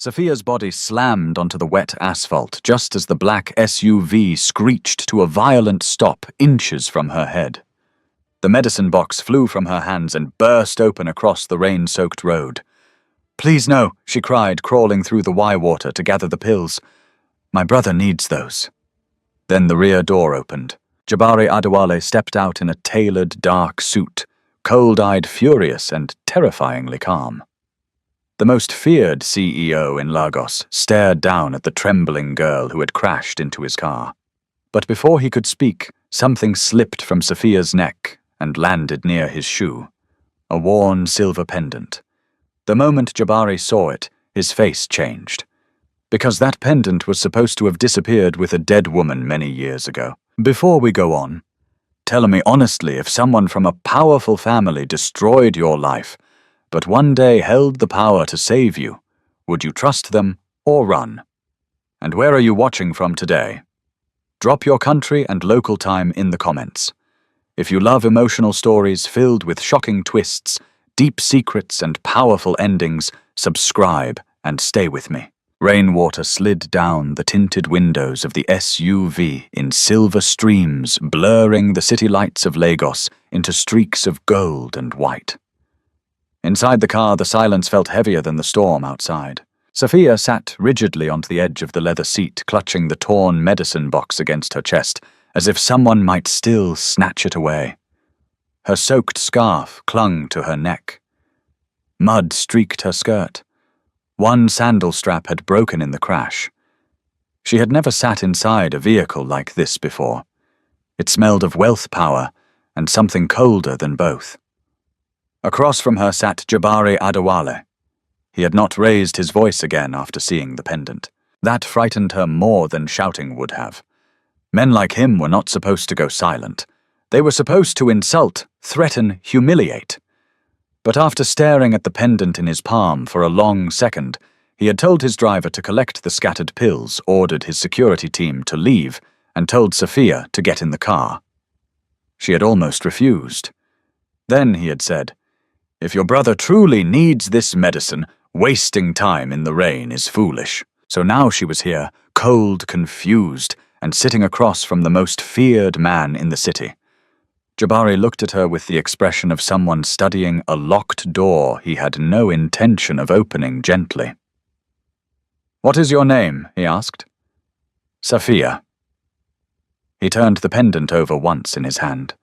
Sophia's body slammed onto the wet asphalt just as the black SUV screeched to a violent stop inches from her head. The medicine box flew from her hands and burst open across the rain-soaked road. "Please no," she cried, crawling through the Y-water to gather the pills. "My brother needs those." Then the rear door opened. Jabari Adewale stepped out in a tailored, dark suit, cold-eyed, furious, and terrifyingly calm. The most feared CEO in Lagos stared down at the trembling girl who had crashed into his car. But before he could speak, something slipped from Sophia's neck and landed near his shoe. A worn silver pendant. The moment Jabari saw it, his face changed. Because that pendant was supposed to have disappeared with a dead woman many years ago. Before we go on, tell me honestly, if someone from a powerful family destroyed your life, but one day held the power to save you, would you trust them or run? And where are you watching from today? Drop your country and local time in the comments. If you love emotional stories filled with shocking twists, deep secrets, and powerful endings, subscribe and stay with me. Rainwater slid down the tinted windows of the SUV in silver streams, blurring the city lights of Lagos into streaks of gold and white. Inside the car, the silence felt heavier than the storm outside. Sophia sat rigidly onto the edge of the leather seat, clutching the torn medicine box against her chest, as if someone might still snatch it away. Her soaked scarf clung to her neck. Mud streaked her skirt. One sandal strap had broken in the crash. She had never sat inside a vehicle like this before. It smelled of wealth power and something colder than both. Across from her sat Jabari Adewale. He had not raised his voice again after seeing the pendant. That frightened her more than shouting would have. Men like him were not supposed to go silent. They were supposed to insult, threaten, humiliate. But after staring at the pendant in his palm for a long second, he had told his driver to collect the scattered pills, ordered his security team to leave, and told Sophia to get in the car. She had almost refused. Then he had said, "If your brother truly needs this medicine, wasting time in the rain is foolish." So now she was here, cold, confused, and sitting across from the most feared man in the city. Jabari looked at her with the expression of someone studying a locked door he had no intention of opening gently. "What is your name?" he asked. "Sophia." He turned the pendant over once in his hand.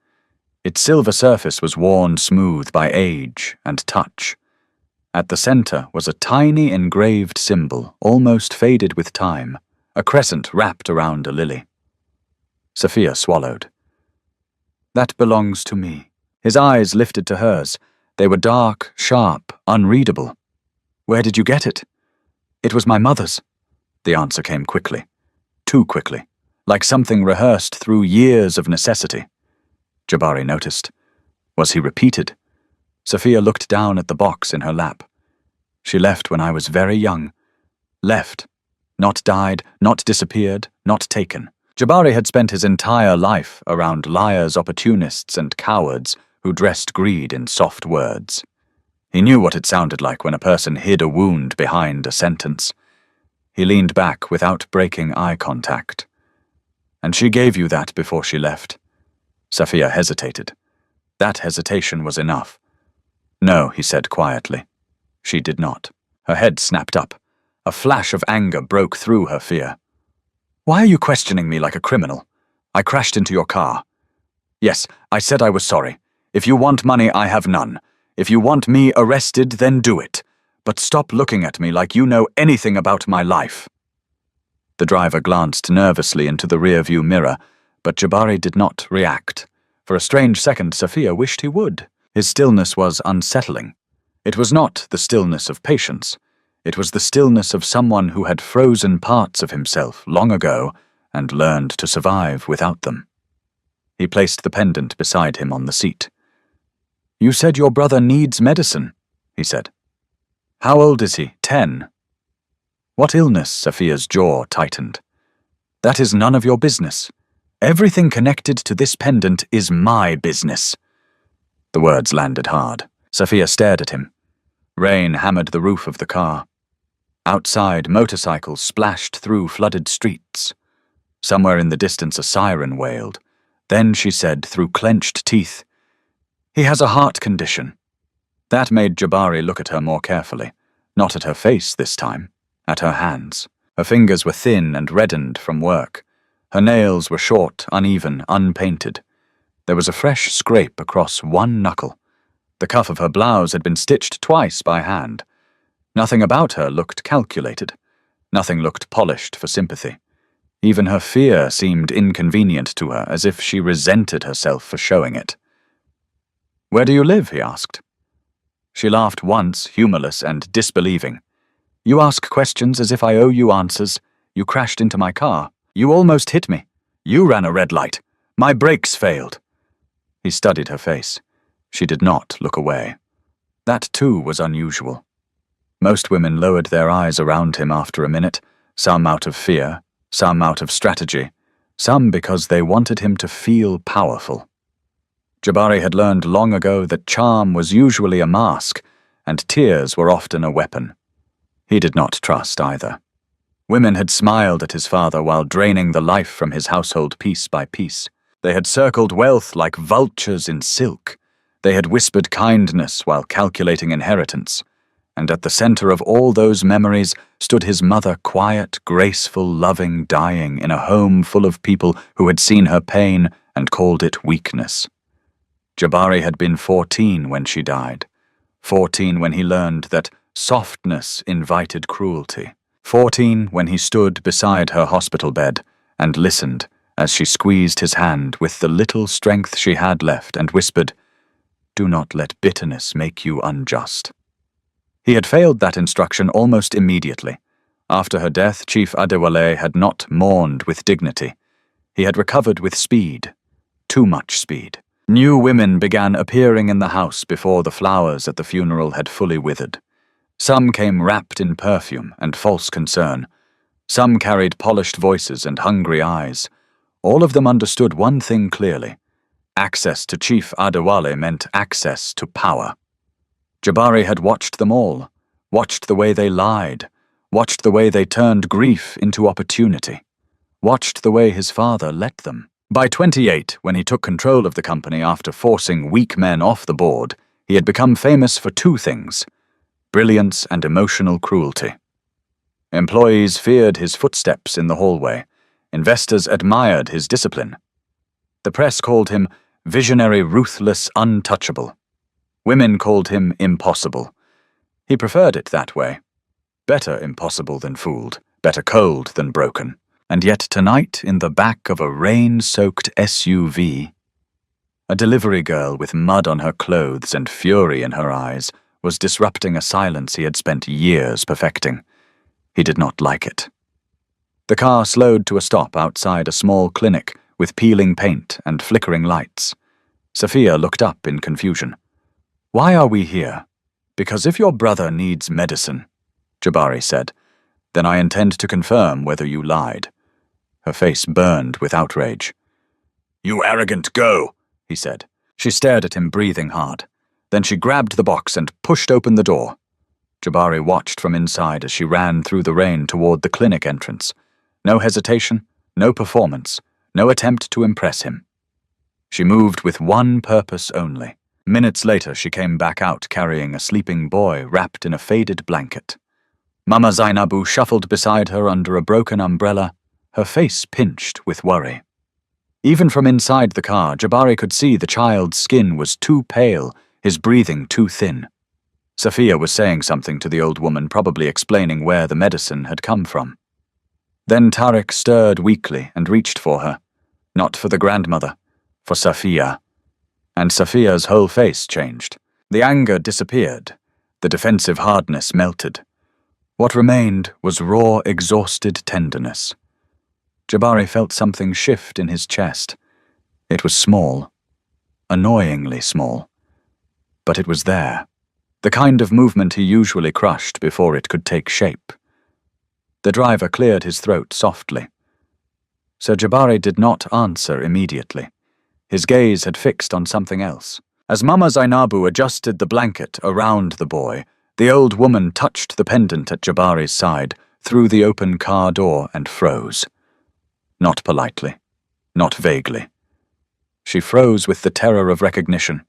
Its silver surface was worn smooth by age and touch. At the center was a tiny engraved symbol, almost faded with time, a crescent wrapped around a lily. Sophia swallowed. "That belongs to me." His eyes lifted to hers. They were dark, sharp, unreadable. "Where did you get it?" "It was my mother's." The answer came quickly. Too quickly, like something rehearsed through years of necessity. Jabari noticed. Was he repeated? Sophia looked down at the box in her lap. "She left when I was very young. Left. Not died, not disappeared, not taken." Jabari had spent his entire life around liars, opportunists, and cowards who dressed greed in soft words. He knew what it sounded like when a person hid a wound behind a sentence. He leaned back without breaking eye contact. "And she gave you that before she left?" Sophia hesitated. That hesitation was enough. "No," he said quietly. She did not. Her head snapped up. A flash of anger broke through her fear. "Why are you questioning me like a criminal? I crashed into your car. Yes, I said I was sorry. If you want money, I have none. If you want me arrested, then do it. But stop looking at me like you know anything about my life." The driver glanced nervously into the rearview mirror, but Jabari did not react. For a strange second, Sophia wished he would. His stillness was unsettling. It was not the stillness of patience. It was the stillness of someone who had frozen parts of himself long ago and learned to survive without them. He placed the pendant beside him on the seat. "You said your brother needs medicine," he said. "How old is he? 10? "What illness?" Sophia's jaw tightened. "That is none of your business. Everything connected to this pendant is my business." The words landed hard. Sophia stared at him. Rain hammered the roof of the car. Outside, motorcycles splashed through flooded streets. Somewhere in the distance a siren wailed. Then she said through clenched teeth, "He has a heart condition." That made Jabari look at her more carefully. Not at her face this time, at her hands. Her fingers were thin and reddened from work. Her nails were short, uneven, unpainted. There was a fresh scrape across one knuckle. The cuff of her blouse had been stitched twice by hand. Nothing about her looked calculated. Nothing looked polished for sympathy. Even her fear seemed inconvenient to her, as if she resented herself for showing it. "Where do you live?" he asked. She laughed once, humorless and disbelieving. "You ask questions as if I owe you answers. You crashed into my car. You almost hit me. You ran a red light. My brakes failed." He studied her face. She did not look away. That too was unusual. Most women lowered their eyes around him after a minute, some out of fear, some out of strategy, some because they wanted him to feel powerful. Jabari had learned long ago that charm was usually a mask, and tears were often a weapon. He did not trust either. Women had smiled at his father while draining the life from his household piece by piece. They had circled wealth like vultures in silk. They had whispered kindness while calculating inheritance. And at the center of all those memories stood his mother, quiet, graceful, loving, dying in a home full of people who had seen her pain and called it weakness. Jabari had been 14 when she died. 14 when he learned that softness invited cruelty. 14 when he stood beside her hospital bed and listened as she squeezed his hand with the little strength she had left and whispered, "Do not let bitterness make you unjust." He had failed that instruction almost immediately. After her death, Chief Adewale had not mourned with dignity. He had recovered with speed. Too much speed. New women began appearing in the house before the flowers at the funeral had fully withered. Some came wrapped in perfume and false concern. Some carried polished voices and hungry eyes. All of them understood one thing clearly. Access to Chief Adewale meant access to power. Jabari had watched them all, watched the way they lied, watched the way they turned grief into opportunity, watched the way his father let them. By 28, when he took control of the company after forcing weak men off the board, he had become famous for two things: brilliance and emotional cruelty. Employees feared his footsteps in the hallway. Investors admired his discipline. The press called him visionary, ruthless, untouchable. Women called him impossible. He preferred it that way. Better impossible than fooled, better cold than broken. And yet tonight, in the back of a rain-soaked SUV, a delivery girl with mud on her clothes and fury in her eyes was disrupting a silence he had spent years perfecting. He did not like it. The car slowed to a stop outside a small clinic with peeling paint and flickering lights. Sophia looked up in confusion. "Why are we here?" "Because if your brother needs medicine," Jabari said, "then I intend to confirm whether you lied." Her face burned with outrage. "You arrogant, go," he said. She stared at him, breathing hard. Then she grabbed the box and pushed open the door. Jabari watched from inside as she ran through the rain toward the clinic entrance. No hesitation, no performance, no attempt to impress him. She moved with one purpose only. Minutes later, she came back out carrying a sleeping boy wrapped in a faded blanket. Mama Zainabu shuffled beside her under a broken umbrella, her face pinched with worry. Even from inside the car, Jabari could see the child's skin was too pale, his breathing too thin. Sophia was saying something to the old woman, probably explaining where the medicine had come from. Then Tariq stirred weakly and reached for her. Not for the grandmother, for Sophia. And Sophia's whole face changed. The anger disappeared. The defensive hardness melted. What remained was raw, exhausted tenderness. Jabari felt something shift in his chest. It was small. Annoyingly small. But it was there. The kind of movement he usually crushed before it could take shape. The driver cleared his throat softly. Sir Jabari did not answer immediately. His gaze had fixed on something else. As Mama Zainabu adjusted the blanket around the boy, The old woman touched the pendant at Jabari's side, through the open car door, and froze. Not politely, not vaguely. She froze with the terror of recognition.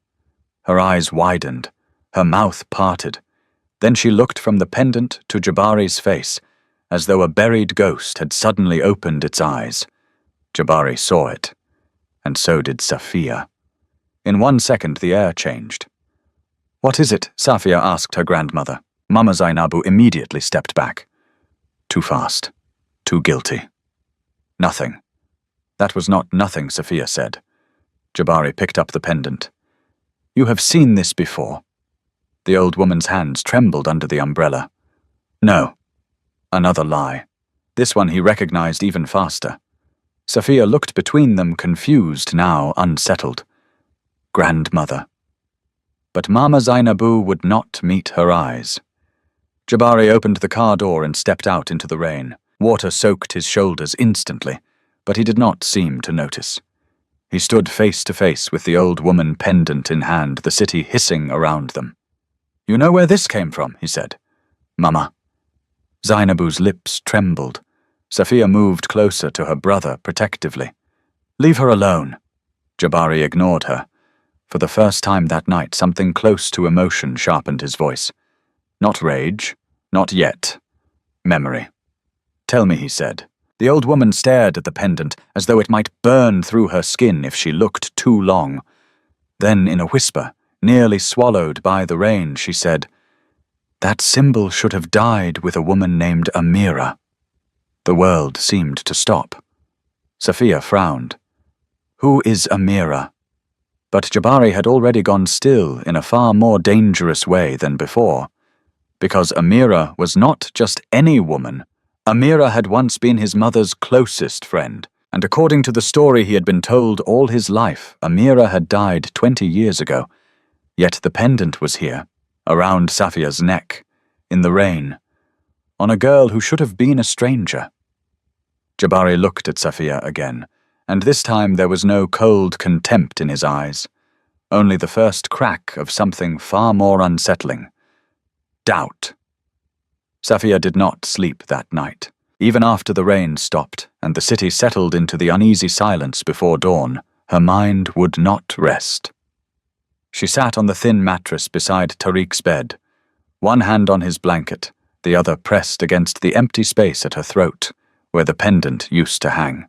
Her eyes widened, her mouth parted. Then she looked from the pendant to Jabari's face, as though a buried ghost had suddenly opened its eyes. Jabari saw it, and so did Safia. In 1 second the air changed. "What is it?" Safia asked her grandmother. Mama Zainabu immediately stepped back. Too fast. Too guilty. Nothing. That was not nothing, Safia said. Jabari picked up the pendant. "You have seen this before." The old woman's hands trembled under the umbrella. No. Another lie. This one he recognized even faster. Safia looked between them, confused, now unsettled. Grandmother. But Mama Zainabu would not meet her eyes. Jabari opened the car door and stepped out into the rain. Water soaked his shoulders instantly, but he did not seem to notice. He stood face to face with the old woman, pendant in hand, the city hissing around them. "You know where this came from," he said. "Mama." Zainabu's lips trembled. Safia moved closer to her brother protectively. "Leave her alone." Jabari ignored her. For the first time that night, something close to emotion sharpened his voice. Not rage, not yet. Memory. "Tell me," he said. The old woman stared at the pendant as though it might burn through her skin if she looked too long. Then, in a whisper, nearly swallowed by the rain, she said, "That symbol should have died with a woman named Amira." The world seemed to stop. Safia frowned. "Who is Amira?" But Jabari had already gone still in a far more dangerous way than before. Because Amira was not just any woman. Amira had once been his mother's closest friend, and according to the story he had been told all his life, Amira had died 20 years ago. Yet the pendant was here, around Safia's neck, in the rain, on a girl who should have been a stranger. Jabari looked at Safia again, and this time there was no cold contempt in his eyes, only the first crack of something far more unsettling. Doubt. Safia did not sleep that night. Even after the rain stopped and the city settled into the uneasy silence before dawn, her mind would not rest. She sat on the thin mattress beside Tariq's bed, one hand on his blanket, the other pressed against the empty space at her throat, where the pendant used to hang.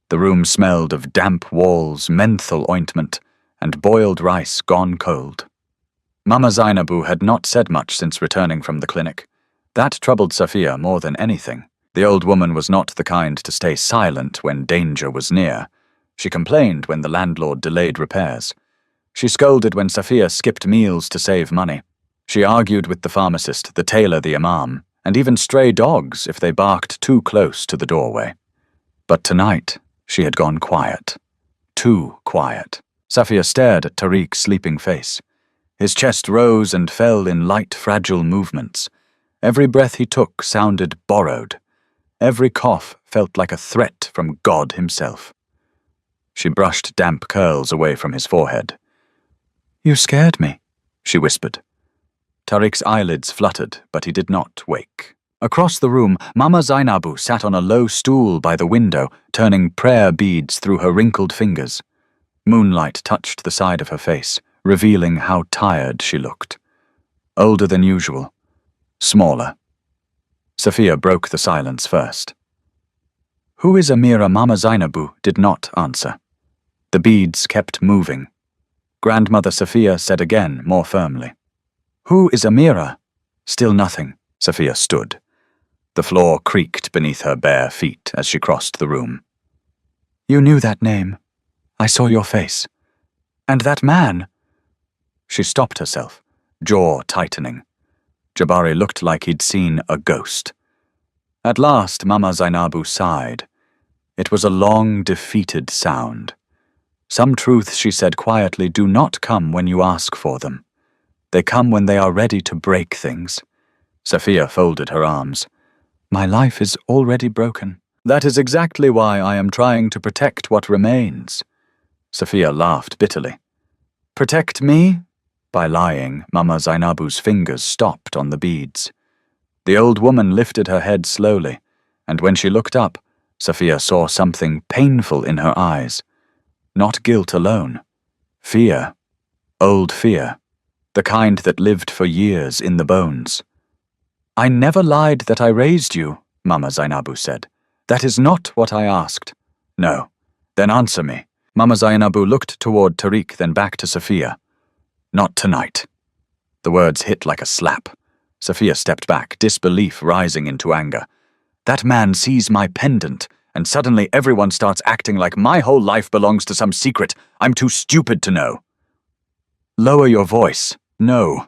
The room smelled of damp walls, menthol ointment, and boiled rice gone cold. Mama Zainabu had not said much since returning from the clinic. That troubled Safia more than anything. The old woman was not the kind to stay silent when danger was near. She complained when the landlord delayed repairs. She scolded when Safia skipped meals to save money. She argued with the pharmacist, the tailor, the imam, and even stray dogs if they barked too close to the doorway. But tonight, she had gone quiet. Too quiet. Safia stared at Tariq's sleeping face. His chest rose and fell in light, fragile movements. Every breath he took sounded borrowed. Every cough felt like a threat from God himself. She brushed damp curls away from his forehead. "You scared me," she whispered. Tariq's eyelids fluttered, but he did not wake. Across the room, Mama Zainabu sat on a low stool by the window, turning prayer beads through her wrinkled fingers. Moonlight touched the side of her face, revealing how tired she looked. Older than usual. Smaller. Safia broke the silence first. "Who is Amira?" Mama Zainabu did not answer. The beads kept moving. Grandmother Safia said again, more firmly. "Who is Amira?" Still nothing. Safia stood. The floor creaked beneath her bare feet as she crossed the room. "You knew that name. I saw your face. And that man." She stopped herself, jaw tightening. Jabari looked like he'd seen a ghost. At last, Mama Zainabu sighed. It was a long, defeated sound. Some truths, she said quietly, do not come when you ask for them. They come when they are ready to break things. Safia folded her arms. "My life is already broken. That is exactly why I am trying to protect what remains." Safia laughed bitterly. "Protect me? By lying, Mama Zainabu's fingers stopped on the beads. The old woman lifted her head slowly, and when she looked up, Safia saw something painful in her eyes. Not guilt alone. Fear. Old fear. The kind that lived for years in the bones. "I never lied that I raised you," Mama Zainabu said. "That is not what I asked." "No. Then answer me." Mama Zainabu looked toward Tariq, then back to Safia. "Not tonight." The words hit like a slap. Safia stepped back, disbelief rising into anger. "That man sees my pendant, and suddenly everyone starts acting like my whole life belongs to some secret I'm too stupid to know." "Lower your voice. No."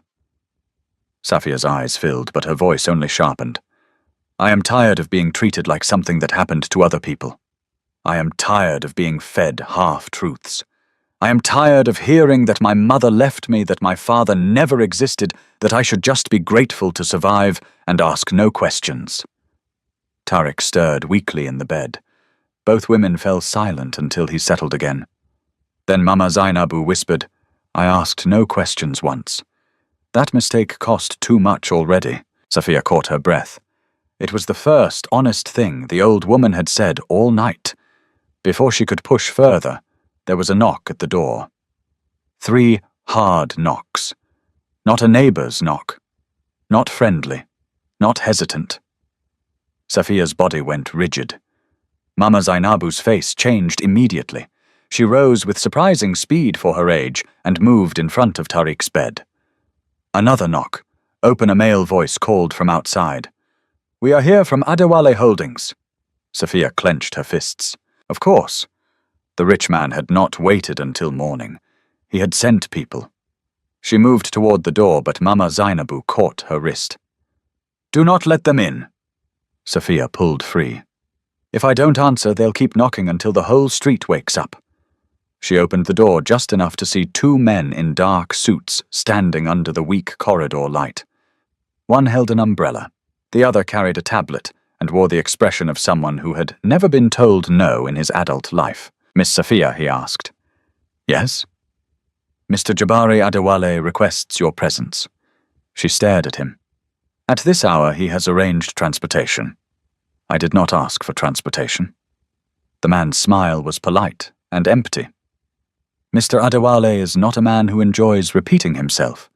Safia's eyes filled, but her voice only sharpened. "I am tired of being treated like something that happened to other people. I am tired of being fed half-truths. I am tired of hearing that my mother left me, that my father never existed, that I should just be grateful to survive and ask no questions." Tariq stirred weakly in the bed. Both women fell silent until he settled again. Then Mama Zainabu whispered, "I asked no questions once. That mistake cost too much already." Safia caught her breath. It was the first honest thing the old woman had said all night. Before she could push further, there was a knock at the door. 3 hard knocks. Not a neighbor's knock. Not friendly. Not hesitant. Safia's body went rigid. Mama Zainabu's face changed immediately. She rose with surprising speed for her age and moved in front of Tariq's bed. Another knock. A male voice called from outside. "We are here from Adewale Holdings." Safia clenched her fists. Of course. The rich man had not waited until morning. He had sent people. She moved toward the door, but Mama Zainabu caught her wrist. "Do not let them in." Safia pulled free. "If I don't answer, they'll keep knocking until the whole street wakes up." She opened the door just enough to see 2 men in dark suits standing under the weak corridor light. One held an umbrella. The other carried a tablet and wore the expression of someone who had never been told no in his adult life. "Miss Safia," he asked. "Yes?" "Mr. Jabari Adewale requests your presence." She stared at him. "At this hour he has arranged transportation." "I did not ask for transportation." The man's smile was polite and empty. Mr. Adewale is not a man who enjoys repeating himself.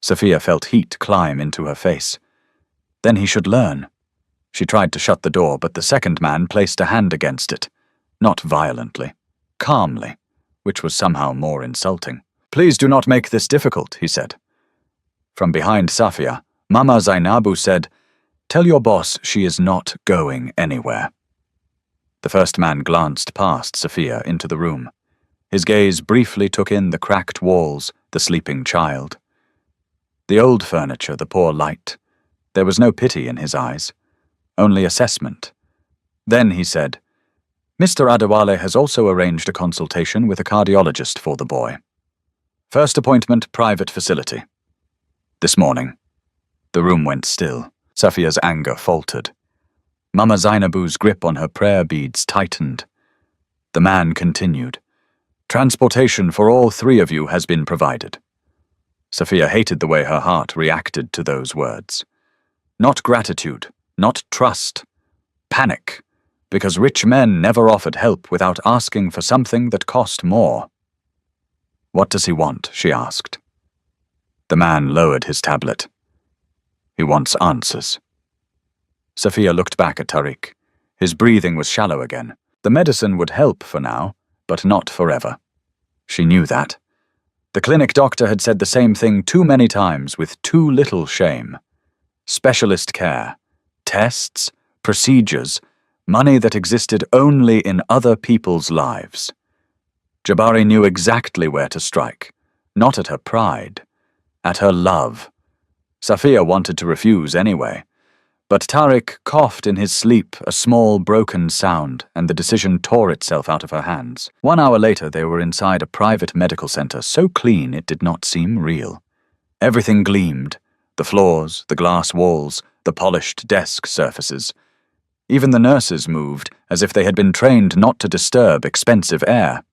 Safia felt heat climb into her face. Then he should learn. She tried to shut the door, but the second man placed a hand against it. Not violently. Calmly, which was somehow more insulting. "Please do not make this difficult," he said. From behind Safia, Mama Zainabu said, "Tell your boss she is not going anywhere." The first man glanced past Safia into the room. His gaze briefly took in the cracked walls, the sleeping child. The old furniture, the poor light. There was no pity in his eyes, only assessment. Then he said, "Mr. Adewale has also arranged a consultation with a cardiologist for the boy. First appointment, private facility." "This morning." The room went still. Safia's anger faltered. Mama Zainabu's grip on her prayer beads tightened. The man continued, "Transportation for all 3 of you has been provided." Safia hated the way her heart reacted to those words. Not gratitude, not trust. Panic, because rich men never offered help without asking for something that cost more. "What does he want?" she asked. The man lowered his tablet. "He wants answers." Safia looked back at Tariq. His breathing was shallow again. The medicine would help for now, but not forever. She knew that. The clinic doctor had said the same thing too many times with too little shame. Specialist care, tests, procedures, money that existed only in other people's lives. Jabari knew exactly where to strike, not at her pride, at her love. Safia wanted to refuse anyway, but Tariq coughed in his sleep, a small broken sound, and the decision tore itself out of her hands. 1 hour later they were inside a private medical center, so clean it did not seem real. Everything gleamed, the floors, the glass walls, the polished desk surfaces. Even the nurses moved, as if they had been trained not to disturb expensive air.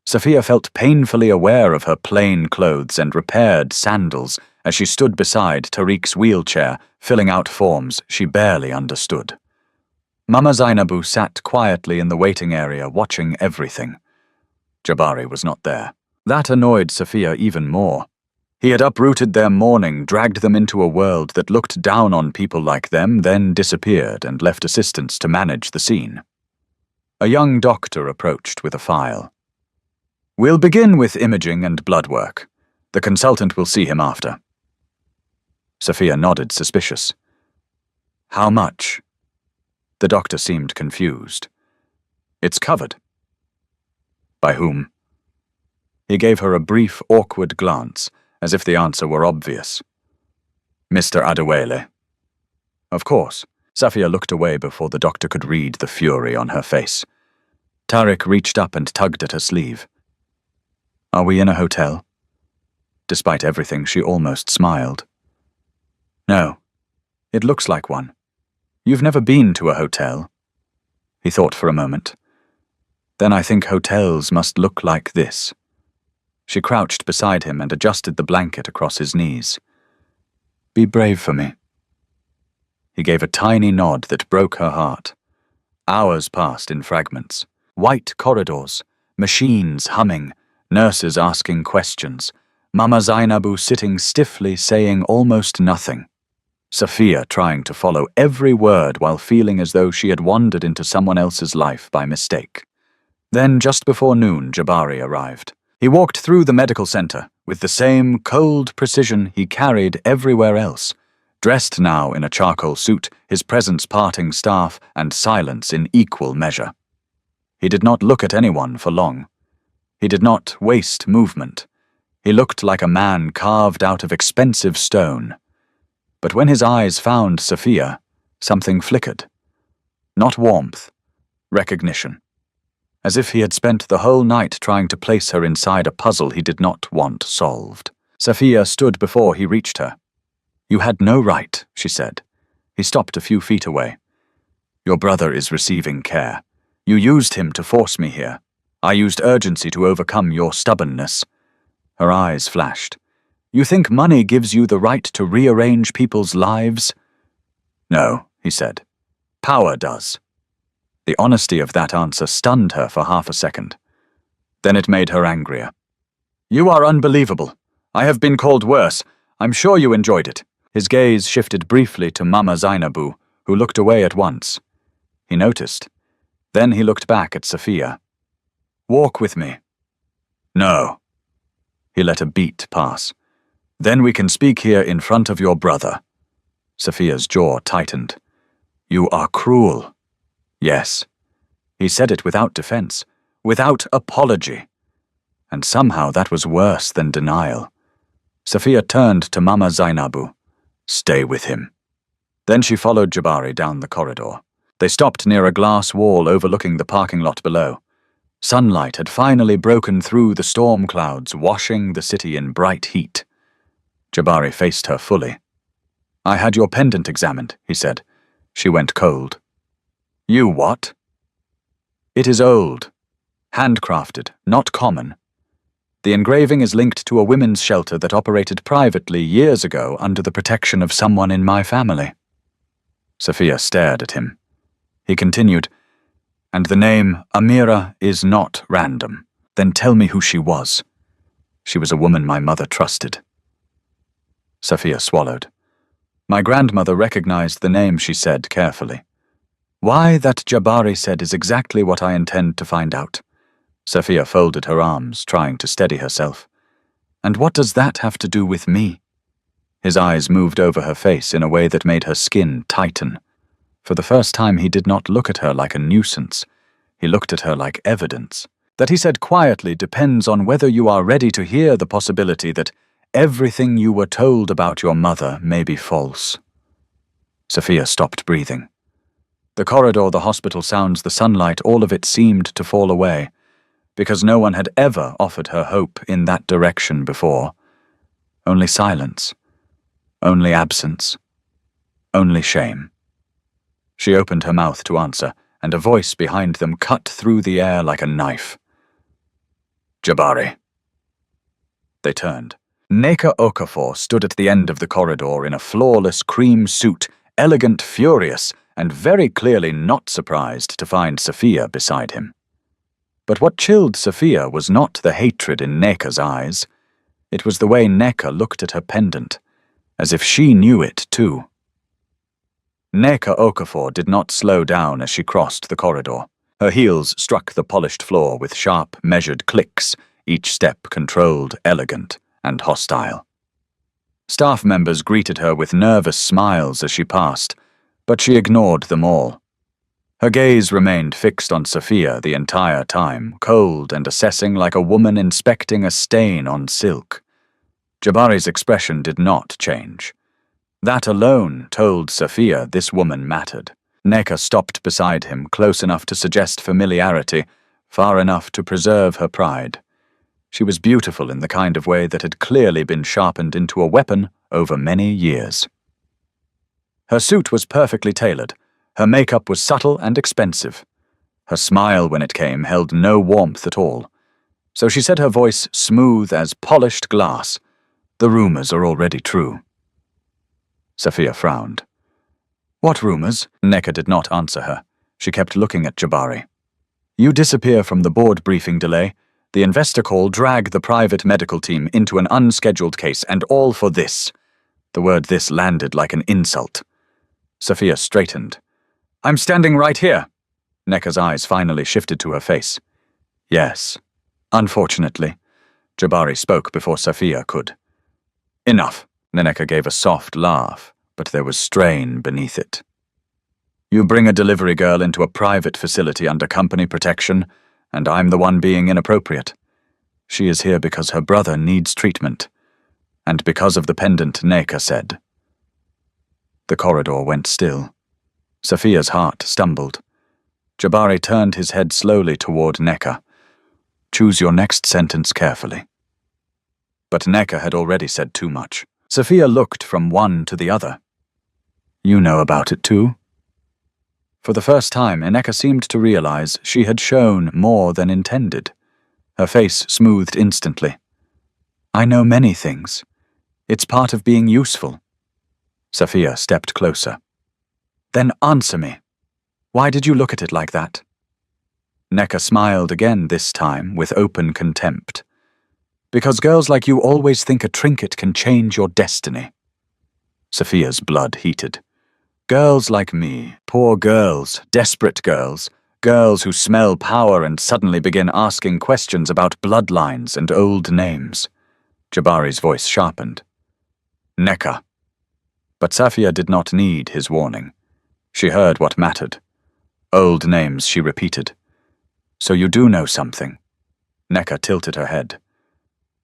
Sophia felt painfully aware of her plain clothes and repaired sandals as she stood beside Tariq's wheelchair, filling out forms she barely understood. Mama Zainabu sat quietly in the waiting area, watching everything. Jabari was not there. That annoyed Sophia even more. He had uprooted their mourning, dragged them into a world that looked down on people like them, then disappeared and left assistants to manage the scene. A young doctor approached with a file. "We'll begin with imaging and blood work. The consultant will see him after." Sophia nodded, suspicious. "How much?" The doctor seemed confused. "It's covered." "By whom?" He gave her a brief, awkward glance, as if the answer were obvious. "Mr. Adewale." Of course. Sophia looked away before the doctor could read the fury on her face. Tariq reached up and tugged at her sleeve. "Are we in a hotel?" Despite everything, she almost smiled. "No. It looks like one. You've never been to a hotel?" He thought for a moment. "Then I think hotels must look like this." She crouched beside him and adjusted the blanket across his knees. "Be brave for me." He gave a tiny nod that broke her heart. Hours passed in fragments. White corridors, machines humming, nurses asking questions, Mama Zainabu sitting stiffly saying almost nothing. Sophia trying to follow every word while feeling as though she had wandered into someone else's life by mistake. Then, just before noon, Jabari arrived. He walked through the medical center with the same cold precision he carried everywhere else, dressed now in a charcoal suit, his presence parting staff and silence in equal measure. He did not look at anyone for long. He did not waste movement. He looked like a man carved out of expensive stone. But when his eyes found Sophia, something flickered. Not warmth, recognition. As if he had spent the whole night trying to place her inside a puzzle he did not want solved. Sophia stood before he reached her. "You had no right," she said. He stopped a few feet away. "Your brother is receiving care. You used him to force me here. I used urgency to overcome your stubbornness." Her eyes flashed. "You think money gives you the right to rearrange people's lives?" "No," he said. "Power does." The honesty of that answer stunned her for half a second. Then it made her angrier. "You are unbelievable. I have been called worse. I'm sure you enjoyed it." His gaze shifted briefly to Mama Zainabu, who looked away at once. He noticed. Then he looked back at Sophia. "Walk with me." "No." He let a beat pass. "Then we can speak here in front of your brother." Sophia's jaw tightened. "You are cruel." Yes. He said it without defense, without apology. And somehow that was worse than denial. Sophia turned to Mama Zainabu. "Stay with him." Then she followed Jabari down the corridor. They stopped near a glass wall overlooking the parking lot below. Sunlight had finally broken through the storm clouds, washing the city in bright heat. Jabari faced her fully. "I had your pendant examined," he said. She went cold. "You what?" "It is old. Handcrafted, not common. The engraving is linked to a women's shelter that operated privately years ago under the protection of someone in my family." Sophia stared at him. He continued, "And the name Amira is not random. Then tell me who she was." "She was a woman my mother trusted." Sophia swallowed. "My grandmother recognized the name," she said carefully. "Why that Jabari said is exactly what I intend to find out." Sophia folded her arms, trying to steady herself. "And what does that have to do with me?" His eyes moved over her face in a way that made her skin tighten. For the first time he did not look at her like a nuisance. He looked at her like evidence. That he said quietly depends on whether you are ready to hear the possibility that everything you were told about your mother may be false. Sophia stopped breathing. The corridor, the hospital sounds, the sunlight, all of it seemed to fall away, because no one had ever offered her hope in that direction before. Only silence. Only absence. Only shame. She opened her mouth to answer, and a voice behind them cut through the air like a knife. Jabari. They turned. Neka Okafor stood at the end of the corridor in a flawless cream suit, elegant, furious, and very clearly not surprised to find Sophia beside him. But what chilled Sophia was not the hatred in Neka's eyes. It was the way Neka looked at her pendant, as if she knew it too. Neka Okafor did not slow down as she crossed the corridor. Her heels struck the polished floor with sharp, measured clicks, each step controlled, elegant, and hostile. Staff members greeted her with nervous smiles as she passed, but she ignored them all. Her gaze remained fixed on Sophia the entire time, cold and assessing like a woman inspecting a stain on silk. Jabari's expression did not change. That alone told Sophia this woman mattered. Neka stopped beside him, close enough to suggest familiarity, far enough to preserve her pride. She was beautiful in the kind of way that had clearly been sharpened into a weapon over many years. Her suit was perfectly tailored. Her makeup was subtle and expensive. Her smile, when it came, held no warmth at all. So she said, her voice smooth as polished glass, "The rumors are already true." Sophia frowned. "What rumors?" Neka did not answer her. She kept looking at Jabari. "You disappear from the board briefing delay. The investor call dragged the private medical team into an unscheduled case, and all for this." The word "this" landed like an insult. Sophia straightened. "I'm standing right here." Neka's eyes finally shifted to her face. "Yes, unfortunately." Jabari spoke before Sophia could. "Enough." Neka gave a soft laugh, but there was strain beneath it. "You bring a delivery girl into a private facility under company protection, and I'm the one being inappropriate. She is here because her brother needs treatment, and because of the pendant," Neka said. The corridor went still. Sophia's heart stumbled. Jabari turned his head slowly toward Neka. "Choose your next sentence carefully." But Neka had already said too much. Sophia looked from one to the other. "You know about it too?" For the first time, Neka seemed to realize she had shown more than intended. Her face smoothed instantly. "I know many things. It's part of being useful." Sophia stepped closer. "Then answer me. Why did you look at it like that?" Neka smiled again this time with open contempt. "Because girls like you always think a trinket can change your destiny." Sophia's blood heated. Girls like me, poor girls, desperate girls, girls who smell power and suddenly begin asking questions about bloodlines and old names. Jabari's voice sharpened. "Neka." But Sophia did not need his warning. She heard what mattered. Old names, she repeated. "So you do know something." Neka tilted her head.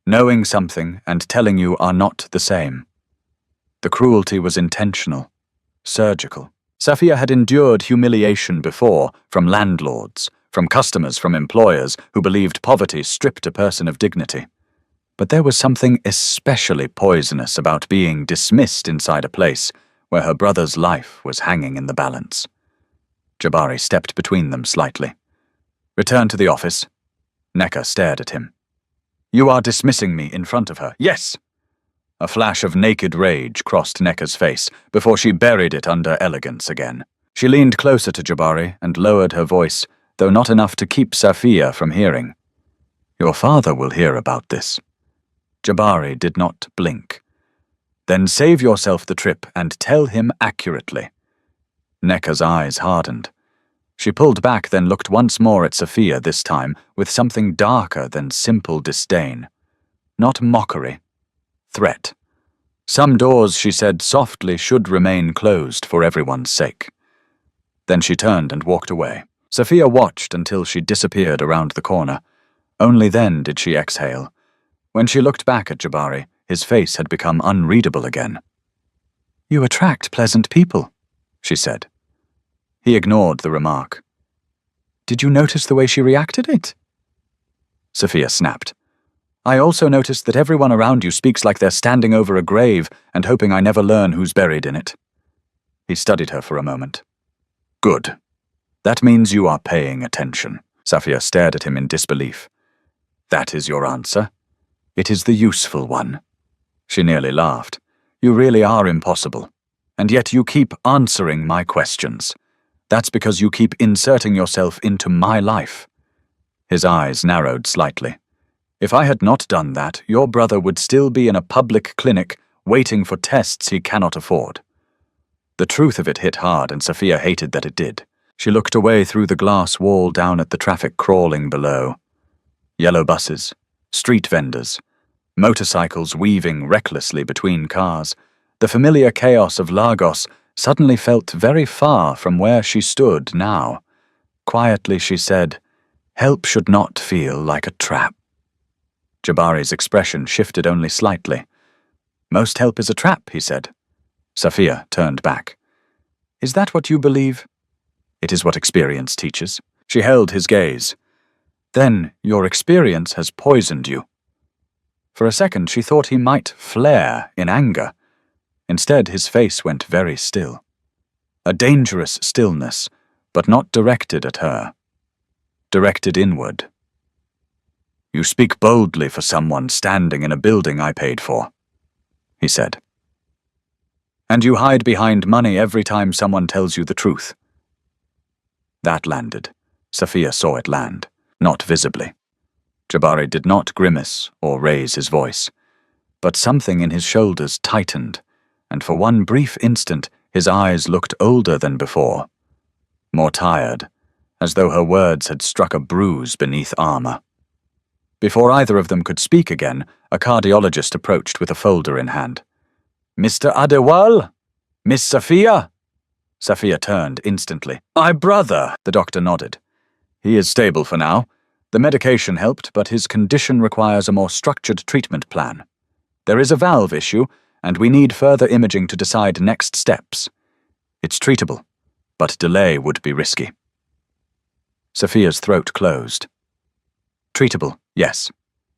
"Knowing something and telling you are not the same." The cruelty was intentional, surgical. Sophia had endured humiliation before, from landlords, from customers, from employers who believed poverty stripped a person of dignity. But there was something especially poisonous about being dismissed inside a place where her brother's life was hanging in the balance. Jabari stepped between them slightly. "Return to the office." Neka stared at him. "You are dismissing me in front of her." "Yes!" A flash of naked rage crossed Neka's face before she buried it under elegance again. She leaned closer to Jabari and lowered her voice, though not enough to keep Sophia from hearing. "Your father will hear about this." Jabari did not blink. "Then save yourself the trip and tell him accurately." Neka's eyes hardened. She pulled back, then looked once more at Sophia, this time with something darker than simple disdain. Not mockery. Threat. Some doors, she said softly, should remain closed for everyone's sake. Then she turned and walked away. Sophia watched until she disappeared around the corner. Only then did she exhale. When she looked back at Jabari, his face had become unreadable again. "You attract pleasant people," she said. He ignored the remark. "Did you notice the way she reacted it?" Sophia snapped. "I also noticed that everyone around you speaks like they're standing over a grave and hoping I never learn who's buried in it." He studied her for a moment. "Good. That means you are paying attention." Sophia stared at him in disbelief. That is your answer? It is the useful one. She nearly laughed. You really are impossible. And yet you keep answering my questions. That's because you keep inserting yourself into my life. His eyes narrowed slightly. If I had not done that, your brother would still be in a public clinic waiting for tests he cannot afford. The truth of it hit hard, and Sophia hated that it did. She looked away through the glass wall down at the traffic crawling below. Yellow buses, street vendors, motorcycles weaving recklessly between cars. The familiar chaos of Lagos suddenly felt very far from where she stood now. Quietly she said, "Help should not feel like a trap." Jabari's expression shifted only slightly. "Most help is a trap," he said. Sophia turned back. "Is that what you believe?" "It is what experience teaches." She held his gaze. "Then your experience has poisoned you." For a second she thought he might flare in anger. Instead his face went very still. A dangerous stillness, but not directed at her. Directed inward. "You speak boldly for someone standing in a building I paid for," he said. "And you hide behind money every time someone tells you the truth." That landed. Sophia saw it land, not visibly. Jabari did not grimace or raise his voice, but something in his shoulders tightened, and for one brief instant his eyes looked older than before, more tired, as though her words had struck a bruise beneath armor. Before either of them could speak again, a cardiologist approached with a folder in hand. "Mr. Adewale? Miss Sophia?" Sophia turned instantly. "My brother," the doctor nodded. "He is stable for now. The medication helped, but his condition requires a more structured treatment plan. There is a valve issue, and we need further imaging to decide next steps. It's treatable, but delay would be risky." Sophia's throat closed. Treatable, yes.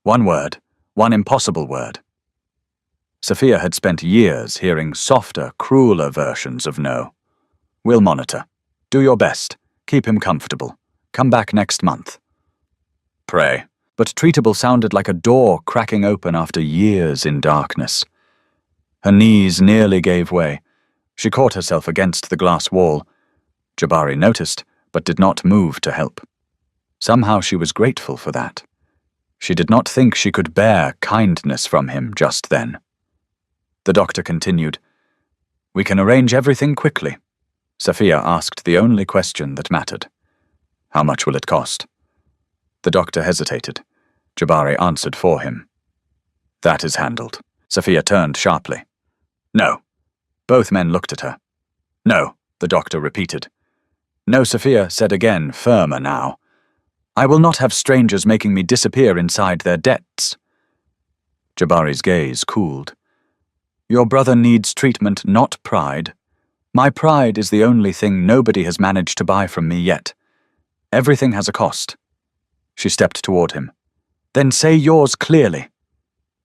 One word, one impossible word. Sophia had spent years hearing softer, crueler versions of no. "We'll monitor. Do your best. Keep him comfortable. Come back next month." Pray. But treatable sounded like a door cracking open after years in darkness. Her knees nearly gave way. She caught herself against the glass wall. Jabari noticed, but did not move to help. Somehow she was grateful for that. She did not think she could bear kindness from him just then. The doctor continued, "We can arrange everything quickly." Sophia asked the only question that mattered. "How much will it cost?" The doctor hesitated. Jabari answered for him. "That is handled." Sophia turned sharply. "No." Both men looked at her. "No," the doctor repeated. "No," Sophia said again, firmer now. "I will not have strangers making me disappear inside their debts." Jabari's gaze cooled. "Your brother needs treatment, not pride. My pride is the only thing nobody has managed to buy from me yet. Everything has a cost." She stepped toward him. "Then say yours clearly."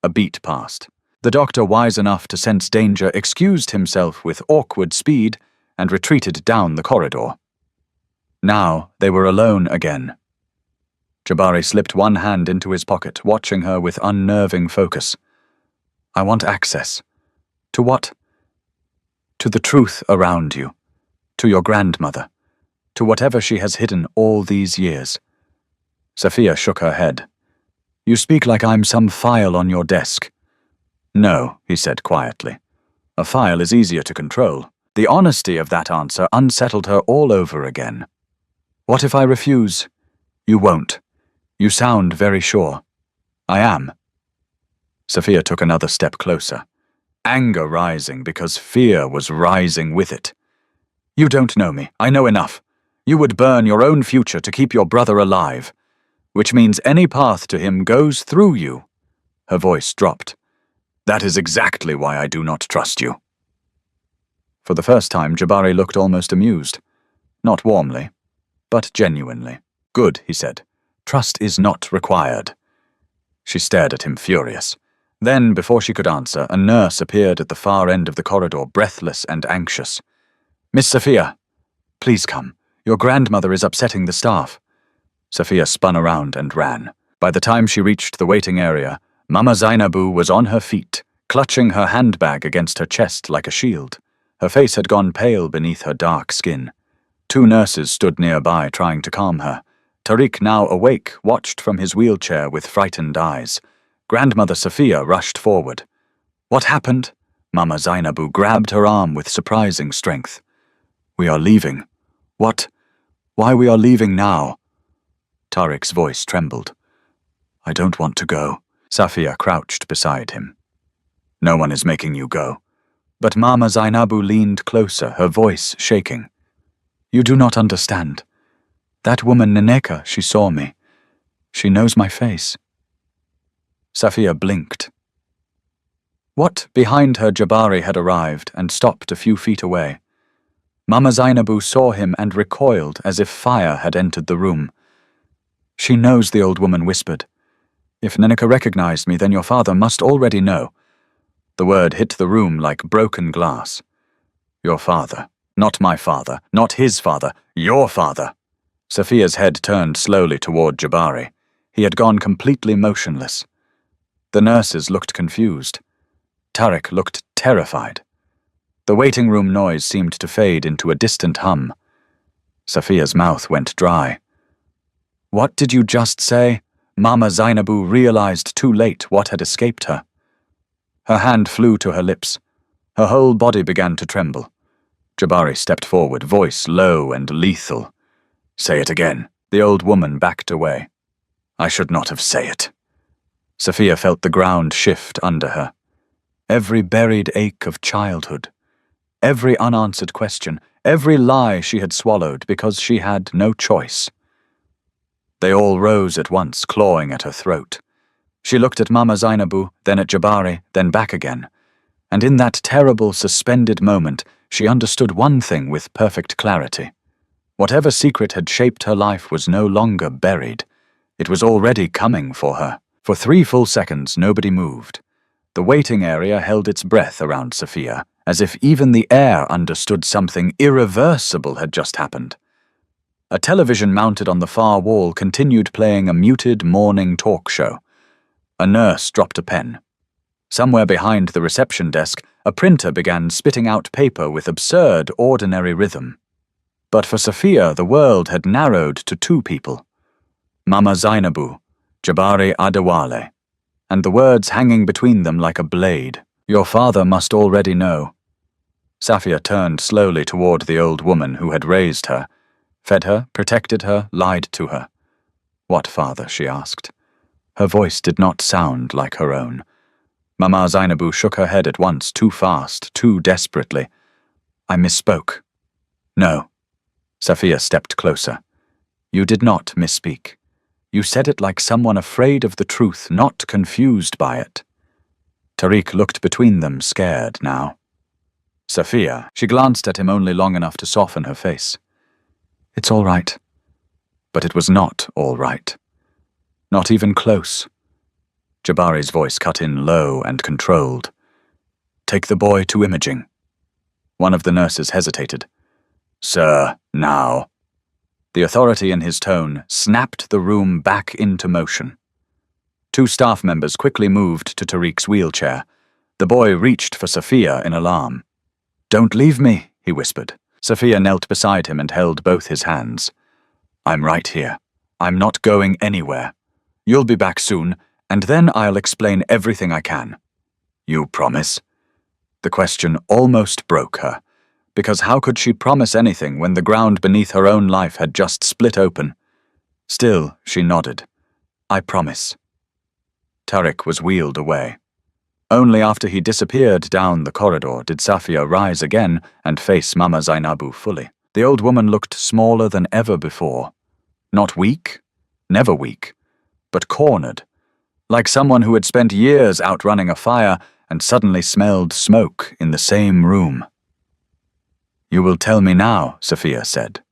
A beat passed. The doctor, wise enough to sense danger, excused himself with awkward speed and retreated down the corridor. Now they were alone again. Jabari slipped one hand into his pocket, watching her with unnerving focus. "I want access." "To what?" "To the truth around you. To your grandmother. To whatever she has hidden all these years." Sophia shook her head. "You speak like I'm some file on your desk." "No," he said quietly. "A file is easier to control." The honesty of that answer unsettled her all over again. "What if I refuse?" "You won't. You sound very sure." "I am." Sophia took another step closer, anger rising because fear was rising with it. "You don't know me. I know enough. You would burn your own future to keep your brother alive, which means any path to him goes through you." Her voice dropped. "That is exactly why I do not trust you." For the first time, Jabari looked almost amused. Not warmly, but genuinely. "Good," he said. "Trust is not required." She stared at him furious. Then, before she could answer, a nurse appeared at the far end of the corridor, breathless and anxious. "Miss Sophia, please come. Your grandmother is upsetting the staff." Sophia spun around and ran. By the time she reached the waiting area, Mama Zainabu was on her feet, clutching her handbag against her chest like a shield. Her face had gone pale beneath her dark skin. 2 nurses stood nearby trying to calm her. Tariq, now awake, watched from his wheelchair with frightened eyes. Grandmother Sophia rushed forward. "What happened?" Mama Zainabu grabbed her arm with surprising strength. "We are leaving." "What? Why we are leaving now?" Tariq's voice trembled. "I don't want to go." Safia crouched beside him. "No one is making you go." But Mama Zainabu leaned closer, her voice shaking. "You do not understand. That woman Neneka, she saw me. She knows my face." Safia blinked. What behind her Jabari had arrived and stopped a few feet away. Mama Zainabu saw him and recoiled as if fire had entered the room. "She knows," the old woman whispered. "If Neneka recognized me, then your father must already know." The word hit the room like broken glass. "Your father. Not my father. Not his father. Your father." Safia's head turned slowly toward Jabari. He had gone completely motionless. The nurses looked confused. Tariq looked terrified. The waiting room noise seemed to fade into a distant hum. Safia's mouth went dry. "What did you just say?" Mama Zainabu realized too late what had escaped her. Her hand flew to her lips. Her whole body began to tremble. Jabari stepped forward, voice low and lethal. "Say it again." The old woman backed away. "I should not have said it." Safia felt the ground shift under her. Every buried ache of childhood, every unanswered question, every lie she had swallowed because she had no choice. They all rose at once, clawing at her throat. She looked at Mama Zainabu, then at Jabari, then back again. And in that terrible, suspended moment, she understood one thing with perfect clarity. Whatever secret had shaped her life was no longer buried. It was already coming for her. For 3 full seconds, nobody moved. The waiting area held its breath around Safia, as if even the air understood something irreversible had just happened. A television mounted on the far wall continued playing a muted morning talk show. A nurse dropped a pen. Somewhere behind the reception desk, a printer began spitting out paper with absurd, ordinary rhythm. But for Safia, the world had narrowed to 2 people. Mama Zainabu, Jabari Adewale, and the words hanging between them like a blade. "Your father must already know." Safia turned slowly toward the old woman who had raised her, fed her, protected her, lied to her. "What father?" she asked. Her voice did not sound like her own. Mama Zainabu shook her head at once, too fast, too desperately. "I misspoke." "No." Safia stepped closer. "You did not misspeak. You said it like someone afraid of the truth, not confused by it." Tariq looked between them, scared now. "Safia," she glanced at him only long enough to soften her face. "It's all right." But it was not all right. Not even close. Jabari's voice cut in low and controlled. "Take the boy to imaging." One of the nurses hesitated. "Sir, now." The authority in his tone snapped the room back into motion. 2 staff members quickly moved to Tariq's wheelchair. The boy reached for Safia in alarm. "Don't leave me," he whispered. Safia knelt beside him and held both his hands. "I'm right here. I'm not going anywhere. You'll be back soon, and then I'll explain everything I can." "You promise?" The question almost broke her, because how could she promise anything when the ground beneath her own life had just split open? Still, she nodded. "I promise." Tariq was wheeled away. Only after he disappeared down the corridor did Safia rise again and face Mama Zainabu fully. The old woman looked smaller than ever before. Not weak, never weak, but cornered, like someone who had spent years outrunning a fire and suddenly smelled smoke in the same room. "You will tell me now," Safia said.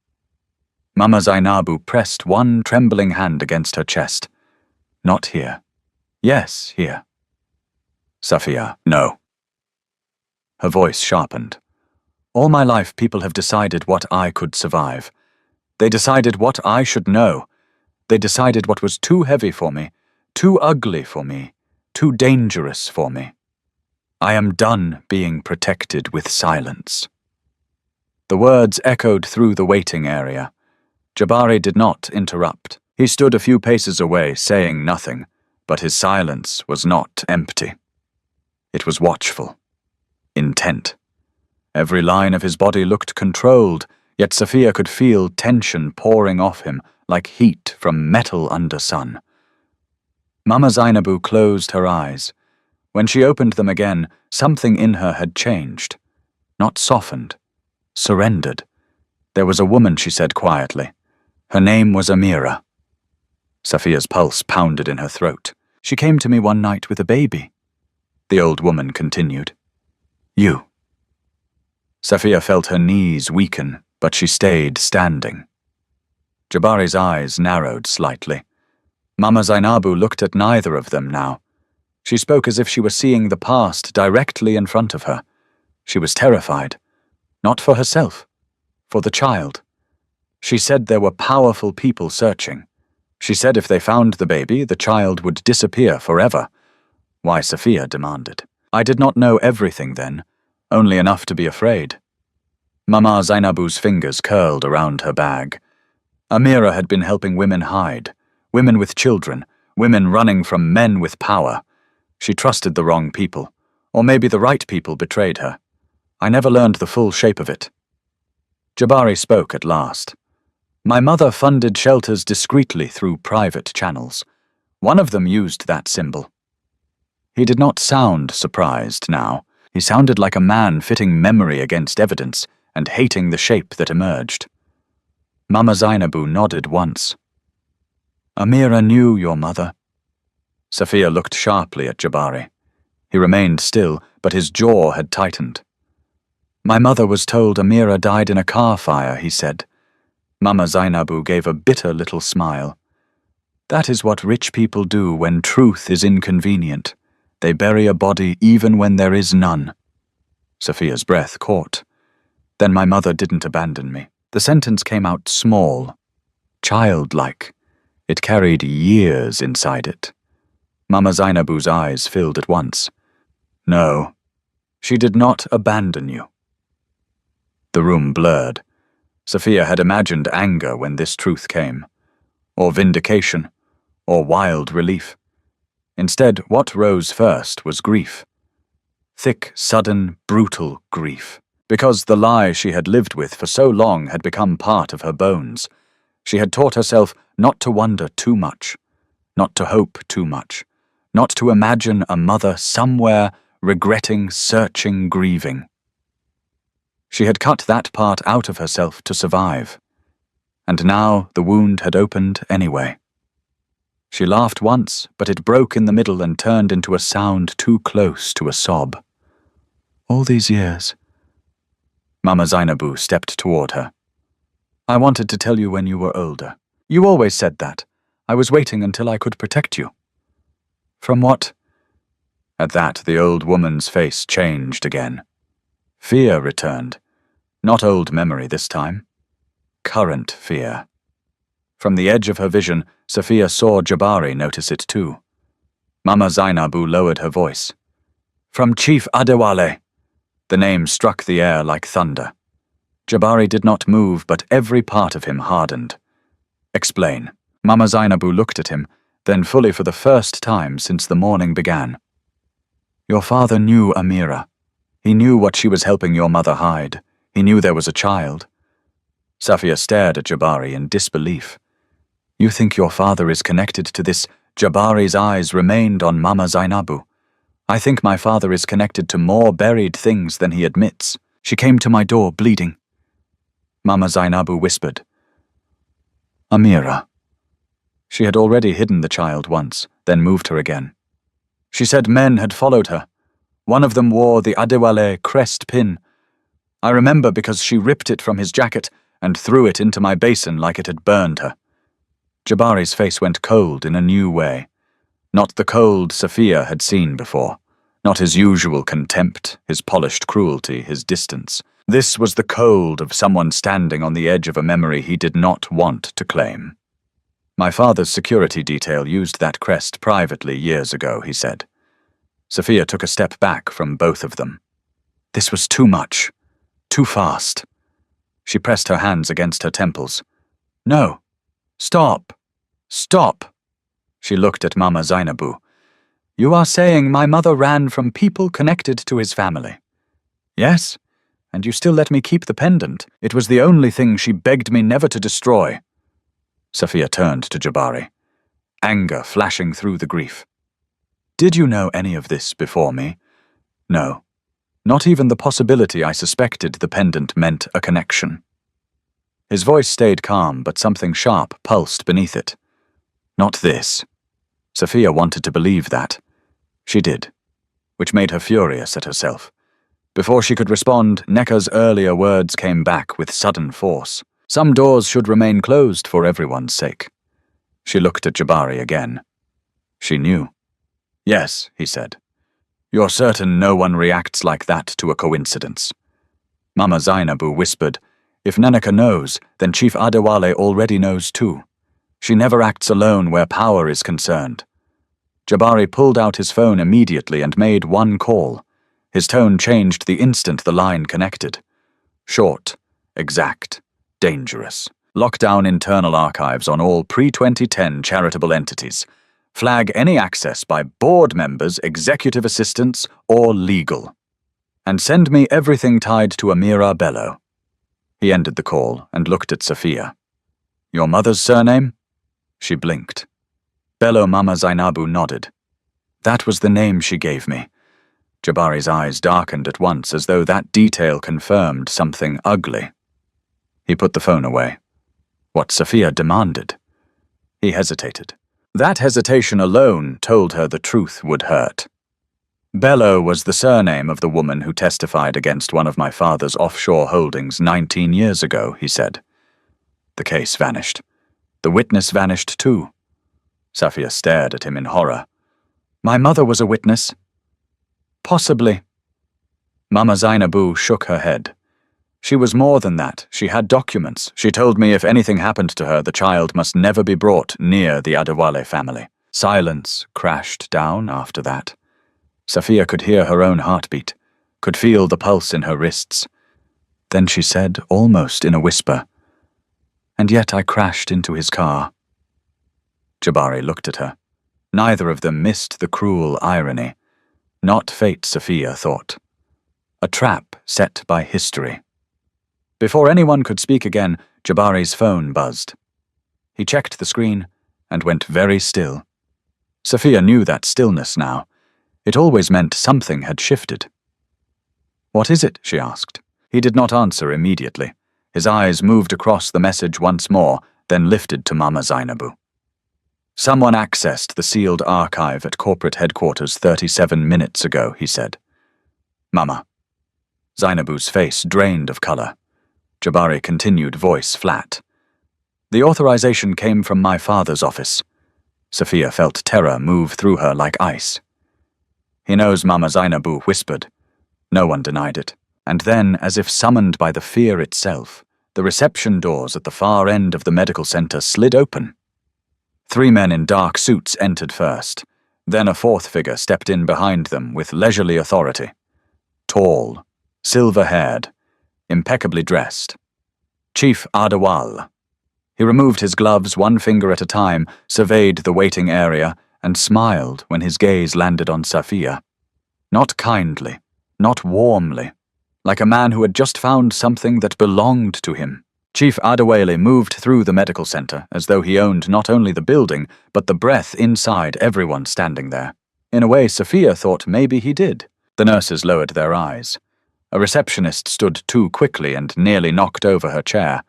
Mama Zainabu pressed one trembling hand against her chest. "Not here. Yes, here." "Safia, no." Her voice sharpened. "All my life people have decided what I could survive. They decided what I should know, They decided what was too heavy for me, too ugly for me, too dangerous for me. I am done being protected with silence. The words echoed through the waiting area. Jabari did not interrupt. He stood a few paces away, saying nothing, but his silence was not empty. It was watchful, intent. Every line of his body looked controlled, yet Safiya could feel tension pouring off him like heat from metal under sun. Mama Zainabu closed her eyes. When she opened them again, something in her had changed. Not softened, surrendered. There was a woman, she said quietly. Her name was Amira. Safiya's pulse pounded in her throat. She came to me one night with a baby. The old woman continued. You. Safiya felt her knees weaken, but she stayed standing. Jabari's eyes narrowed slightly. Mama Zainabu looked at neither of them now. She spoke as if she were seeing the past directly in front of her. She was terrified. Not for herself, for the child. She said there were powerful people searching. She said if they found the baby, the child would disappear forever. Why, Safiya demanded. I did not know everything then, only enough to be afraid. Mama Zainabu's fingers curled around her bag. Amira had been helping women hide, women with children, women running from men with power. She trusted the wrong people, or maybe the right people betrayed her. I never learned the full shape of it. Jabari spoke at last. My mother funded shelters discreetly through private channels. One of them used that symbol. He did not sound surprised now. He sounded like a man fitting memory against evidence and hating the shape that emerged. Mama Zainabu nodded once. Amira knew your mother. Safiya looked sharply at Jabari. He remained still, but his jaw had tightened. My mother was told Amira died in a car fire, he said. Mama Zainabu gave a bitter little smile. That is what rich people do when truth is inconvenient. They bury a body even when there is none. Safiya's breath caught. Then my mother didn't abandon me. The sentence came out small, childlike. It carried years inside it. Mama Zainabu's eyes filled at once. No, she did not abandon you. The room blurred. Safiya had imagined anger when this truth came, or vindication, or wild relief. Instead, what rose first was grief. Thick, sudden, brutal grief. Because the lie she had lived with for so long had become part of her bones. She had taught herself not to wonder too much, not to hope too much, not to imagine a mother somewhere regretting, searching, grieving. She had cut that part out of herself to survive, and now the wound had opened anyway. She laughed once, but it broke in the middle and turned into a sound too close to a sob. All these years. Mama Zainabu stepped toward her. I wanted to tell you when you were older. You always said that. I was waiting until I could protect you. From what? At that, the old woman's face changed again. Fear returned. Not old memory this time. Current fear. From the edge of her vision, Safiya saw Jabari notice it too. Mama Zainabu lowered her voice. From Chief Adewale. The name struck the air like thunder. Jabari did not move, but every part of him hardened. Explain. Mama Zainabu looked at him, then fully for the first time since the morning began. Your father knew Amira. He knew what she was helping your mother hide. He knew there was a child. Safiya stared at Jabari in disbelief. You think your father is connected to this? Jabari's eyes remained on Mama Zainabu. I think my father is connected to more buried things than he admits. She came to my door bleeding. Mama Zainabu whispered. Amira. She had already hidden the child once, then moved her again. She said men had followed her. One of them wore the Adewale crest pin. I remember because she ripped it from his jacket and threw it into my basin like it had burned her. Jabari's face went cold in a new way. Not the cold Safiya had seen before. Not his usual contempt, his polished cruelty, his distance. This was the cold of someone standing on the edge of a memory he did not want to claim. My father's security detail used that crest privately years ago, he said. Sophia took a step back from both of them. This was too much. Too fast. She pressed her hands against her temples. No. Stop. Stop. She looked at Mama Zainabu. You are saying my mother ran from people connected to his family? Yes, and you still let me keep the pendant. It was the only thing she begged me never to destroy. Sophia turned to Jabari, anger flashing through the grief. Did you know any of this before me? No. Not even the possibility I suspected the pendant meant a connection. His voice stayed calm, but something sharp pulsed beneath it. Not this. Sophia wanted to believe that. She did, which made her furious at herself. Before she could respond, Nekka's earlier words came back with sudden force. Some doors should remain closed for everyone's sake. She looked at Jabari again. She knew. Yes, he said. You're certain no one reacts like that to a coincidence. Mama Zainabu whispered, If Nenneka knows, then Chief Adewale already knows too. She never acts alone where power is concerned. Jabari pulled out his phone immediately and made one call. His tone changed the instant the line connected. Short, exact, dangerous. Lock down internal archives on all pre-2010 charitable entities. Flag any access by board members, executive assistants, or legal. And send me everything tied to Amira Bello. He ended the call and looked at Sophia. Your mother's surname? She blinked. Bello Mama Zainabu nodded. That was the name she gave me. Jabari's eyes darkened at once as though that detail confirmed something ugly. He put the phone away. What Sophia demanded. He hesitated. That hesitation alone told her the truth would hurt. Bello was the surname of the woman who testified against one of my father's offshore holdings 19 years ago, he said. The case vanished. The witness vanished too. Sophia stared at him in horror. My mother was a witness. Possibly. Mama Zainabu shook her head. She was more than that. She had documents. She told me if anything happened to her, the child must never be brought near the Adewale family. Silence crashed down after that. Sophia could hear her own heartbeat, could feel the pulse in her wrists. Then she said, almost in a whisper, And yet I crashed into his car. Jabari looked at her. Neither of them missed the cruel irony. Not fate, Sophia thought. A trap set by history. Before anyone could speak again, Jabari's phone buzzed. He checked the screen and went very still. Sophia knew that stillness now. It always meant something had shifted. What is it? She asked. He did not answer immediately. His eyes moved across the message once more, then lifted to Mama Zainabu. Someone accessed the sealed archive at corporate headquarters 37 minutes ago, he said. Mama. Zainabu's face drained of color. Jabari continued, voice flat. The authorization came from my father's office. Sophia felt terror move through her like ice. He knows, Mama Zainabu whispered. No one denied it. And then, as if summoned by the fear itself, the reception doors at the far end of the medical center slid open. 3 men in dark suits entered first. Then a fourth figure stepped in behind them with leisurely authority. Tall, silver-haired, impeccably dressed. Chief Adewale. He removed his gloves 1 finger at a time, surveyed the waiting area, and smiled when his gaze landed on Sophia. Not kindly, not warmly, like a man who had just found something that belonged to him. Chief Adewale moved through the medical center as though he owned not only the building, but the breath inside everyone standing there. In a way, Sophia thought maybe he did. The nurses lowered their eyes. A receptionist stood too quickly and nearly knocked over her chair.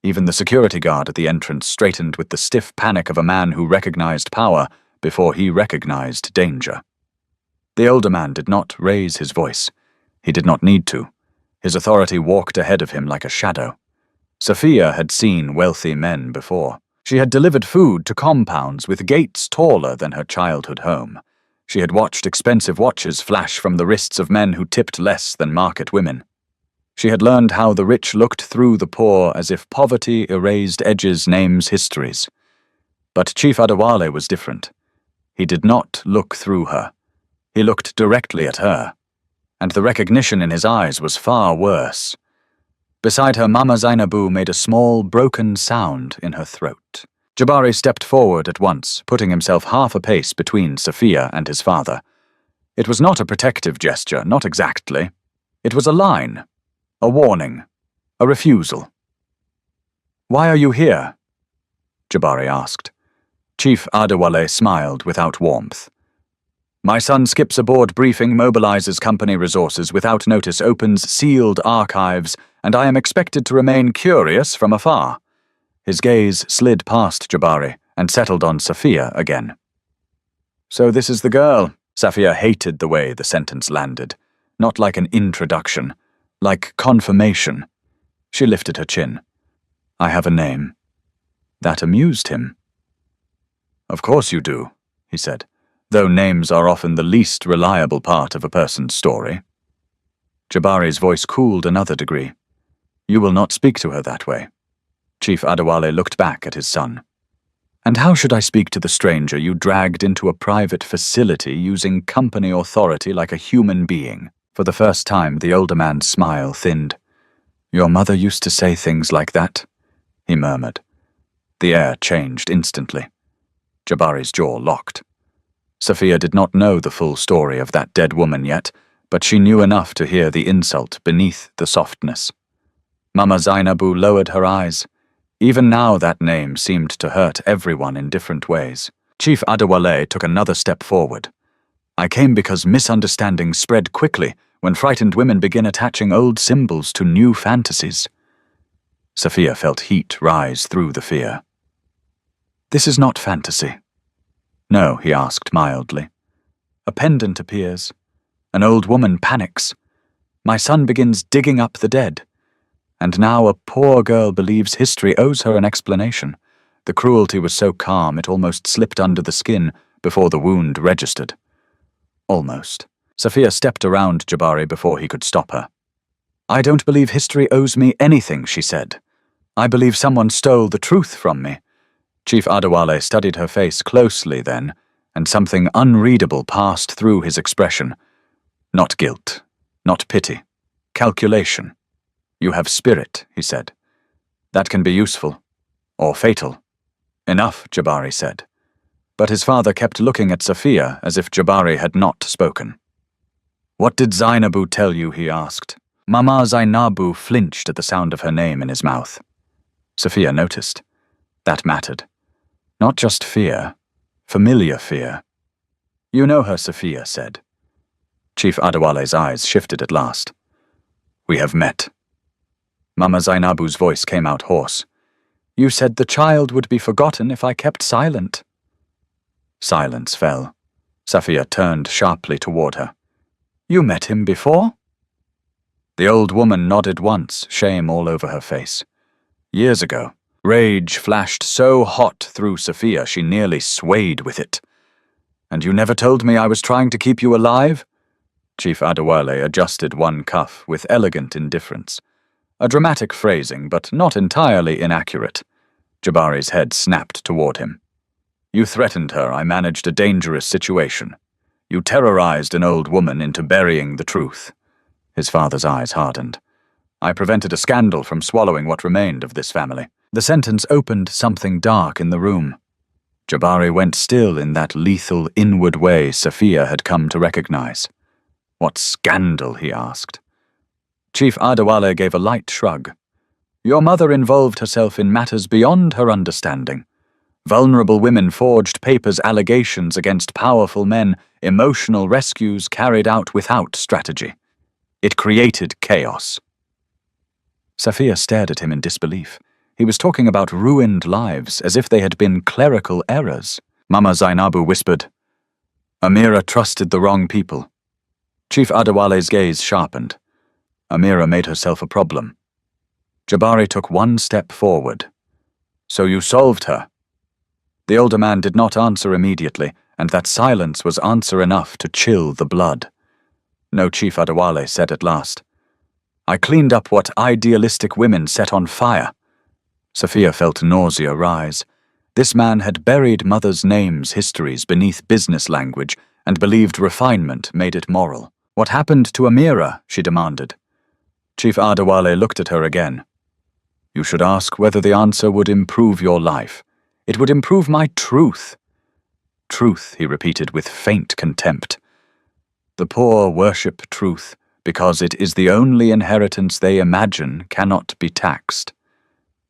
Even the security guard at the entrance straightened with the stiff panic of a man who recognized power before he recognized danger. The older man did not raise his voice. He did not need to. His authority walked ahead of him like a shadow. Sophia had seen wealthy men before. She had delivered food to compounds with gates taller than her childhood home. She had watched expensive watches flash from the wrists of men who tipped less than market women. She had learned how the rich looked through the poor as if poverty erased edges, names, histories. But Chief Adewale was different. He did not look through her. He looked directly at her, and the recognition in his eyes was far worse. Beside her, Mama Zainabu made a small, broken sound in her throat. Jabari stepped forward at once, putting himself half a pace between Sophia and his father. It was not a protective gesture, not exactly. It was a line, a warning, a refusal. "Why are you here?" Jabari asked. Chief Adewale smiled without warmth. "My son skips a board briefing, mobilizes company resources without notice, opens sealed archives, and I am expected to remain curious from afar." His gaze slid past Jabari and settled on Sophia again. "So this is the girl." Sophia hated the way the sentence landed. Not like an introduction, like confirmation. She lifted her chin. "I have a name." That amused him. "Of course you do," he said, "though names are often the least reliable part of a person's story." Jabari's voice cooled another degree. "You will not speak to her that way." Chief Adewale looked back at his son. "And how should I speak to the stranger you dragged into a private facility using company authority like a human being?" For the first time, the older man's smile thinned. "Your mother used to say things like that," he murmured. The air changed instantly. Jabari's jaw locked. Sophia did not know the full story of that dead woman yet, but she knew enough to hear the insult beneath the softness. Mama Zainabu lowered her eyes. Even now that name seemed to hurt everyone in different ways. Chief Adewale took another step forward. "I came because misunderstandings spread quickly when frightened women begin attaching old symbols to new fantasies." Sophia felt heat rise through the fear. "This is not fantasy." "No," he asked mildly. "A pendant appears. An old woman panics. My son begins digging up the dead. And now a poor girl believes history owes her an explanation. The cruelty was so calm it almost slipped under the skin before the wound registered." Almost. Sophia stepped around Jabari before he could stop her. "I don't believe history owes me anything," she said. "I believe someone stole the truth from me." Chief Adewale studied her face closely then, and something unreadable passed through his expression. Not guilt, not pity, calculation. "You have spirit," he said. "That can be useful, or fatal." "Enough," Jabari said. But his father kept looking at Sophia as if Jabari had not spoken. "What did Zainabu tell you?" he asked. Mama Zainabu flinched at the sound of her name in his mouth. Sophia noticed. That mattered. Not just fear, familiar fear. "You know her," Sophia said. Chief Adewale's eyes shifted at last. "We have met." Mama Zainabu's voice came out hoarse. "You said the child would be forgotten if I kept silent." Silence fell. Sophia turned sharply toward her. "You met him before?" The old woman nodded once, shame all over her face. "Years ago." Rage flashed so hot through Sophia she nearly swayed with it. "And you never told me I was trying to keep you alive?" Chief Adewale adjusted one cuff with elegant indifference. A dramatic phrasing, but not entirely inaccurate. Jabari's head snapped toward him. "You threatened her. I managed a dangerous situation. You terrorized an old woman into burying the truth." His father's eyes hardened. "I prevented a scandal from swallowing what remained of this family." The sentence opened something dark in the room. Jabari went still in that lethal inward way Sophia had come to recognize. "What scandal?" he asked. Chief Adewale gave a light shrug. "Your mother involved herself in matters beyond her understanding. Vulnerable women forged papers, allegations against powerful men, emotional rescues carried out without strategy. It created chaos." Sophia stared at him in disbelief. He was talking about ruined lives as if they had been clerical errors. Mama Zainabu whispered, "Amira trusted the wrong people." Chief Adewale's gaze sharpened. Amira made herself a problem. Jabari took one step forward. "So you solved her?" The older man did not answer immediately, and that silence was answer enough to chill the blood. "No," Chief Adewale said at last. "I cleaned up what idealistic women set on fire." Sophia felt nausea rise. This man had buried mothers' names, histories beneath business language, and believed refinement made it moral. "What happened to Amira?" she demanded. Chief Adewale looked at her again. "You should ask whether the answer would improve your life. It would improve my truth." "Truth," he repeated with faint contempt. "The poor worship truth, because it is the only inheritance they imagine cannot be taxed.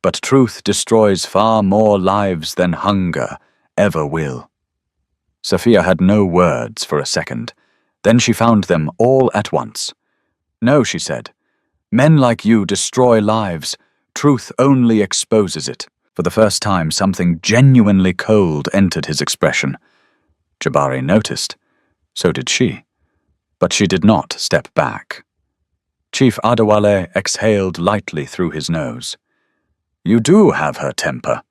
But truth destroys far more lives than hunger ever will." Sophia had no words for a second. Then she found them all at once. "No," she said. "Men like you destroy lives. Truth only exposes it." For the first time, something genuinely cold entered his expression. Jabari noticed. So did she. But she did not step back. Chief Adewale exhaled lightly through his nose. "You do have her temper."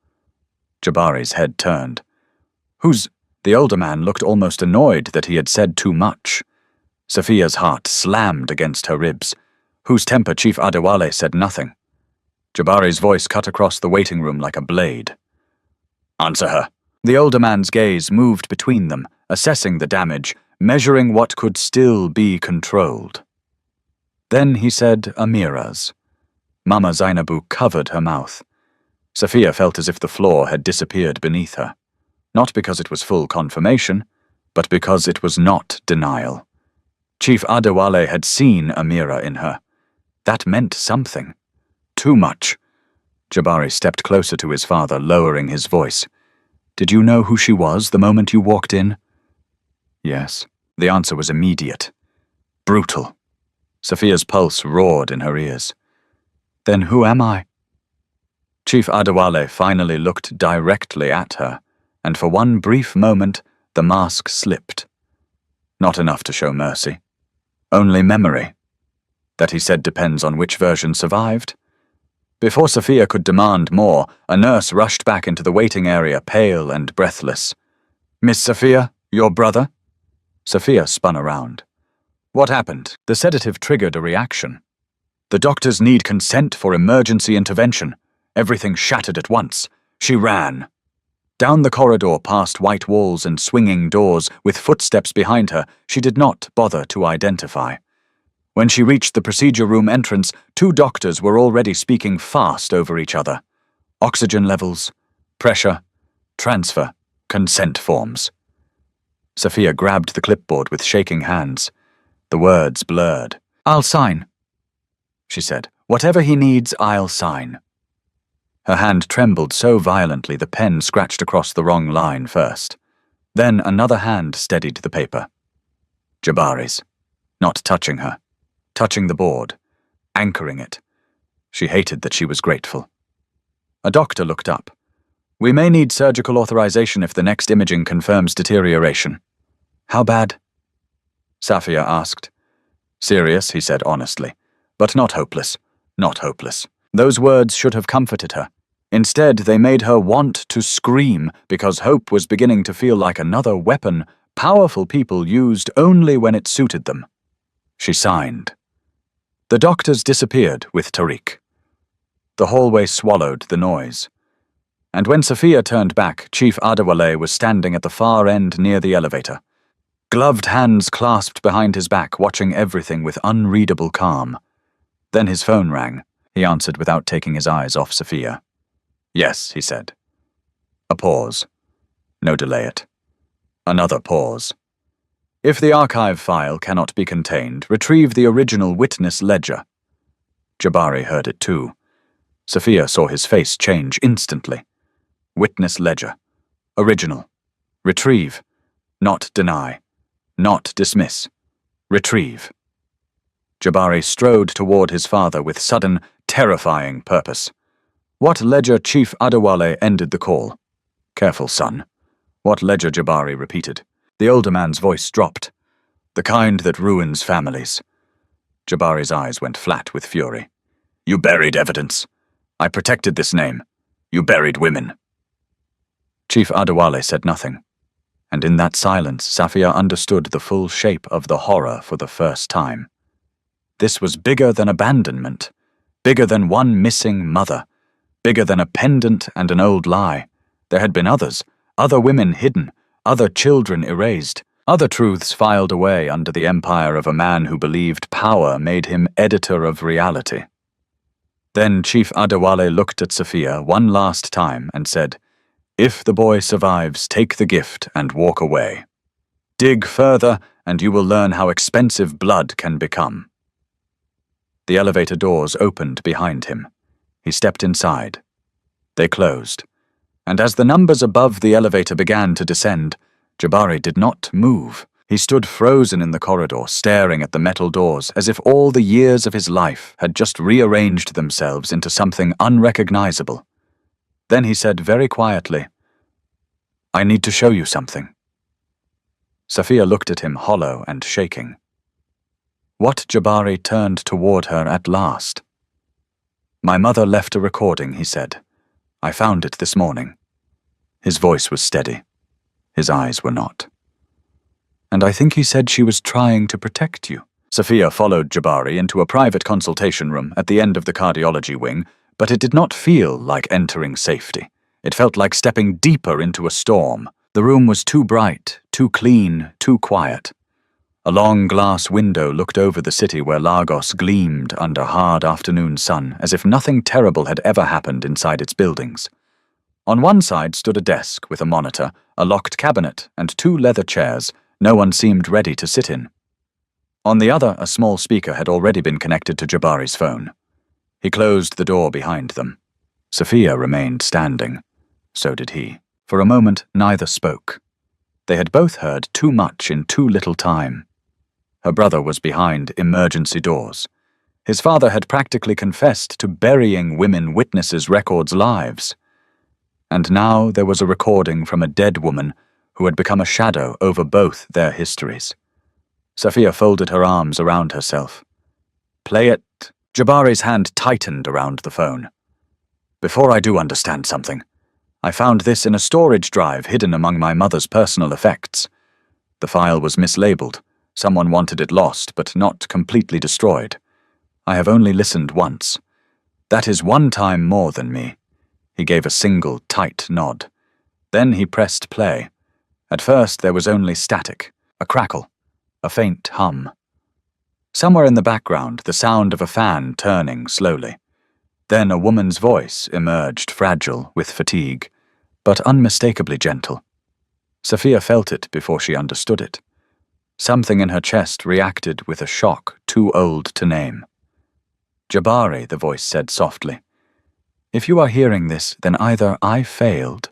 Jabari's head turned. "Who's—" The older man looked almost annoyed that he had said too much. Sophia's heart slammed against her ribs. Whose temper Chief Adewale said nothing. Jabari's voice cut across the waiting room like a blade. "Answer her." The older man's gaze moved between them, assessing the damage, measuring what could still be controlled. Then he said Amira's. Mama Zainabu covered her mouth. Sophia felt as if the floor had disappeared beneath her. Not because it was full confirmation, but because it was not denial. Chief Adewale had seen Amira in her. That meant something. Too much. Jabari stepped closer to his father, lowering his voice. "Did you know who she was the moment you walked in?" "Yes." The answer was immediate. Brutal. Sophia's pulse roared in her ears. "Then who am I?" Chief Adewale finally looked directly at her, and for one brief moment the mask slipped. Not enough to show mercy. Only memory. That, he said, depends on which version survived. Before Sophia could demand more, a nurse rushed back into the waiting area, pale and breathless. "Miss Sophia, your brother?" Sophia spun around. "What happened?" The sedative triggered a reaction. "The doctors need consent for emergency intervention." Everything shattered at once. She ran. Down the corridor past white walls and swinging doors, with footsteps behind her, she did not bother to identify. When she reached the procedure room entrance, 2 doctors were already speaking fast over each other. Oxygen levels, pressure, transfer, consent forms. Sophia grabbed the clipboard with shaking hands. The words blurred. "I'll sign," she said. "Whatever he needs, I'll sign." Her hand trembled so violently the pen scratched across the wrong line first. Then another hand steadied the paper. Jabari's. Not touching her. Touching the board. Anchoring it. She hated that she was grateful. A doctor looked up. "We may need surgical authorization if the next imaging confirms deterioration." "How bad?" Safia asked. "Serious," he said honestly. "But not hopeless. Not hopeless." Those words should have comforted her. Instead, they made her want to scream because hope was beginning to feel like another weapon powerful people used only when it suited them. She signed. The doctors disappeared with Tariq. The hallway swallowed the noise. And when Sophia turned back, Chief Adewale was standing at the far end near the elevator. Gloved hands clasped behind his back, watching everything with unreadable calm. Then his phone rang. He answered without taking his eyes off Sophia. "Yes," he said. A pause. No delay it. Another pause. "If the archive file cannot be contained, retrieve the original witness ledger." Jabari heard it too. Sophia saw his face change instantly. Witness ledger. Original. Retrieve. Not deny. Not dismiss. Retrieve. Jabari strode toward his father with sudden, terrifying purpose. "What ledger?" Chief Adewale ended the call. "Careful, son." "What ledger?" Jabari repeated. The older man's voice dropped. "The kind that ruins families." Jabari's eyes went flat with fury. "You buried evidence. I protected this name. You buried women." Chief Adewale said nothing. And in that silence, Safia understood the full shape of the horror for the first time. This was bigger than abandonment, bigger than one missing mother, bigger than a pendant and an old lie, There had been others, other women hidden, other children erased, other truths filed away under the empire of a man who believed power made him editor of reality. Then Chief Adewale looked at Sophia one last time and said, "If the boy survives, take the gift and walk away. Dig further, and you will learn how expensive blood can become." The elevator doors opened behind him. He stepped inside. They closed, and as the numbers above the elevator began to descend, Jabari did not move. He stood frozen in the corridor, staring at the metal doors as if all the years of his life had just rearranged themselves into something unrecognizable. Then he said very quietly, "I need to show you something." Sophia looked at him, hollow and shaking. Wat Jabari turned toward her at last. "My mother left a recording," he said. "I found it this morning." His voice was steady. His eyes were not. "And I think he said she was trying to protect you." Sophia followed Jabari into a private consultation room at the end of the cardiology wing, but it did not feel like entering safety. It felt like stepping deeper into a storm. The room was too bright, too clean, too quiet. A long glass window looked over the city where Lagos gleamed under hard afternoon sun, as if nothing terrible had ever happened inside its buildings. On one side stood a desk with a monitor, a locked cabinet, and 2 leather chairs no one seemed ready to sit in. On the other, a small speaker had already been connected to Jabari's phone. He closed the door behind them. Sophia remained standing. So did he. For a moment, neither spoke. They had both heard too much in too little time. Her brother was behind emergency doors. His father had practically confessed to burying women witnesses' records' lives. And now there was a recording from a dead woman who had become a shadow over both their histories. Sophia folded her arms around herself. "Play it." Jabari's hand tightened around the phone. "Before I do understand something, I found this in a storage drive hidden among my mother's personal effects. The file was mislabeled. Someone wanted it lost, but not completely destroyed. I have only listened once. That is 1 time more than me." He gave a single, tight nod. Then he pressed play. At first there was only static, a crackle, a faint hum. Somewhere in the background, the sound of a fan turning slowly. Then a woman's voice emerged, fragile with fatigue, but unmistakably gentle. Sophia felt it before she understood it. Something in her chest reacted with a shock too old to name. "Jabari," the voice said softly. "If you are hearing this, then either I failed,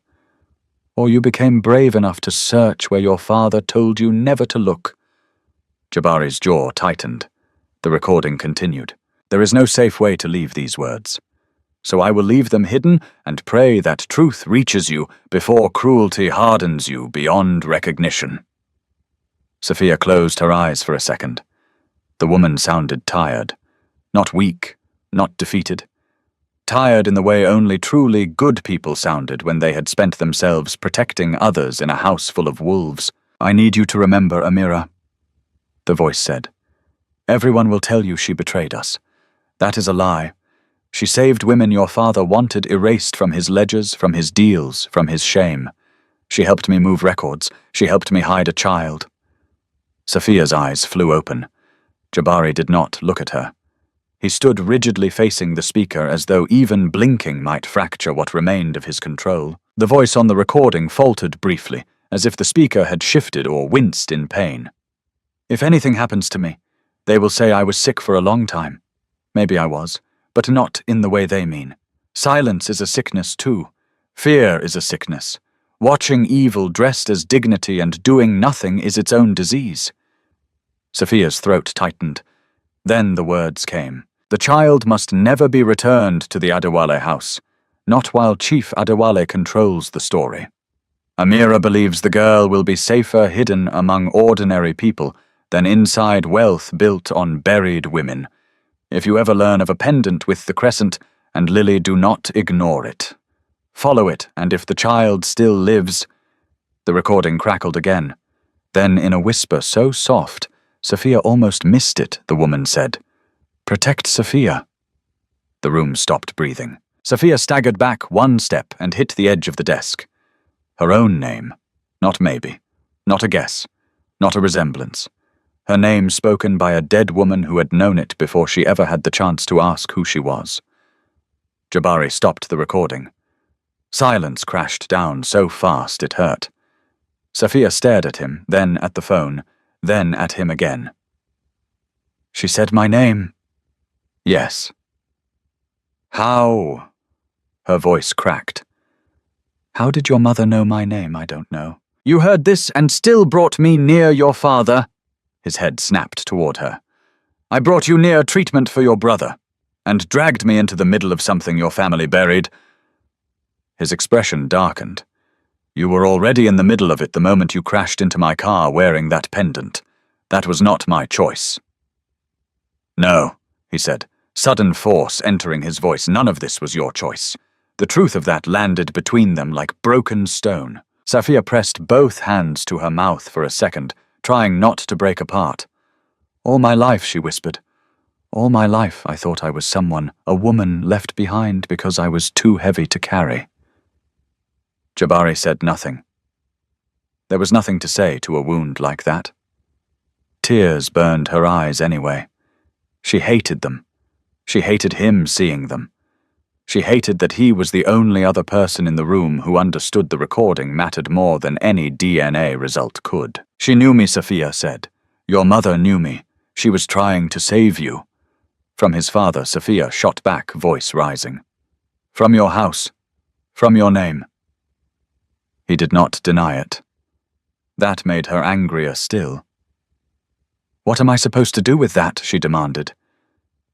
or you became brave enough to search where your father told you never to look." Jabari's jaw tightened. The recording continued. "There is no safe way to leave these words. So I will leave them hidden and pray that truth reaches you before cruelty hardens you beyond recognition." Sophia closed her eyes for a second. The woman sounded tired. Not weak, not defeated. Tired in the way only truly good people sounded when they had spent themselves protecting others in a house full of wolves. "I need you to remember, Amira," the voice said. "Everyone will tell you she betrayed us. That is a lie. She saved women your father wanted erased from his ledgers, from his deals, from his shame. She helped me move records. She helped me hide a child." Sophia's eyes flew open. Jabari did not look at her. He stood rigidly facing the speaker as though even blinking might fracture what remained of his control. The voice on the recording faltered briefly, as if the speaker had shifted or winced in pain. "If anything happens to me, they will say I was sick for a long time. Maybe I was, but not in the way they mean. Silence is a sickness too. Fear is a sickness. Watching evil dressed as dignity and doing nothing is its own disease." Sophia's throat tightened. Then the words came. "The child must never be returned to the Adewale house, not while Chief Adewale controls the story. Amira believes the girl will be safer hidden among ordinary people than inside wealth built on buried women. If you ever learn of a pendant with the crescent and Lily, do not ignore it. Follow it, and if the child still lives..." The recording crackled again. Then, in a whisper so soft, Sophia almost missed it, the woman said, "Protect Sophia." The room stopped breathing. Sophia staggered back 1 step and hit the edge of the desk. Her own name. Not maybe. Not a guess. Not a resemblance. Her name spoken by a dead woman who had known it before she ever had the chance to ask who she was. Jabari stopped the recording. Silence crashed down so fast it hurt. Safia stared at him, then at the phone, then at him again. She said my name. Yes. How? Her voice cracked. How did your mother know my name? I don't know. You heard this and still brought me near your father. His head snapped toward her. I brought you near treatment for your brother, and dragged me into the middle of something your family buried. His expression darkened. You were already in the middle of it the moment you crashed into my car wearing that pendant. That was not my choice. No, he said, sudden force entering his voice. None of this was your choice. The truth of that landed between them like broken stone. Safia pressed both hands to her mouth for a second, trying not to break apart. All my life, she whispered. All my life I thought I was someone, a woman left behind because I was too heavy to carry. Jabari said nothing. There was nothing to say to a wound like that. Tears burned her eyes anyway. She hated them. She hated him seeing them. She hated that he was the only other person in the room who understood the recording mattered more than any DNA result could. She knew me, Safia said. Your mother knew me. She was trying to save you. From his father, Safia shot back, voice rising. From your house. From your name. He did not deny it. That made her angrier still. What am I supposed to do with that? She demanded.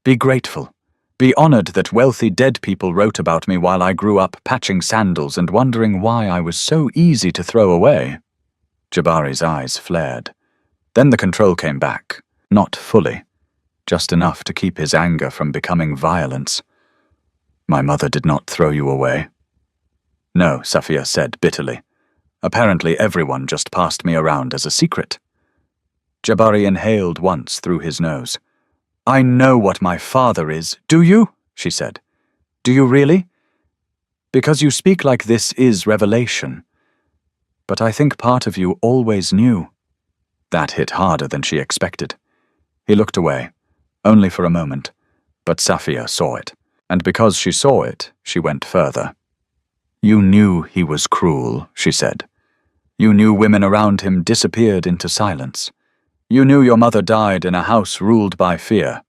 Be grateful. Be honored that wealthy dead people wrote about me while I grew up patching sandals and wondering why I was so easy to throw away. Jabari's eyes flared. Then the control came back. Not fully. Just enough to keep his anger from becoming violence. My mother did not throw you away. No, Safia said bitterly. Apparently everyone just passed me around as a secret. Jabari inhaled once through his nose. I know what my father is. Do you? She said. Do you really? Because you speak like this is revelation. But I think part of you always knew. That hit harder than she expected. He looked away, only for a moment, but Safia saw it, and because she saw it, she went further. You knew he was cruel, she said. You knew women around him disappeared into silence. You knew your mother died in a house ruled by fear,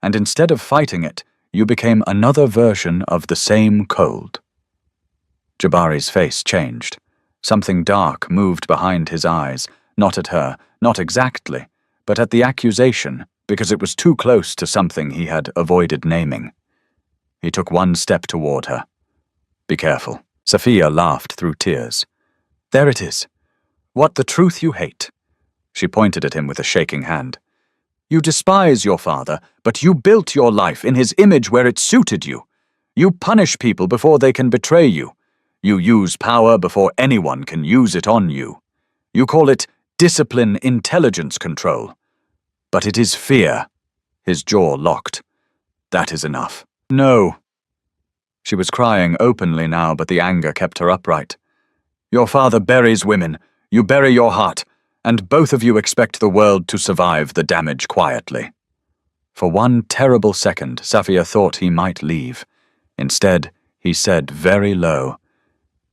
and instead of fighting it, you became another version of the same cold. Jabari's face changed. Something dark moved behind his eyes, not at her, not exactly, but at the accusation, because it was too close to something he had avoided naming. He took one step toward her. Be careful. Safia laughed through tears. There it is. What the truth you hate. She pointed at him with a shaking hand. You despise your father, but you built your life in his image where it suited you. You punish people before they can betray you. You use power before anyone can use it on you. You call it discipline, intelligence control. But it is fear. His jaw locked. That is enough. No. She was crying openly now, but the anger kept her upright. Your father buries women. You bury your heart. And both of you expect the world to survive the damage quietly. For one terrible second, Safia thought he might leave. Instead, he said very low,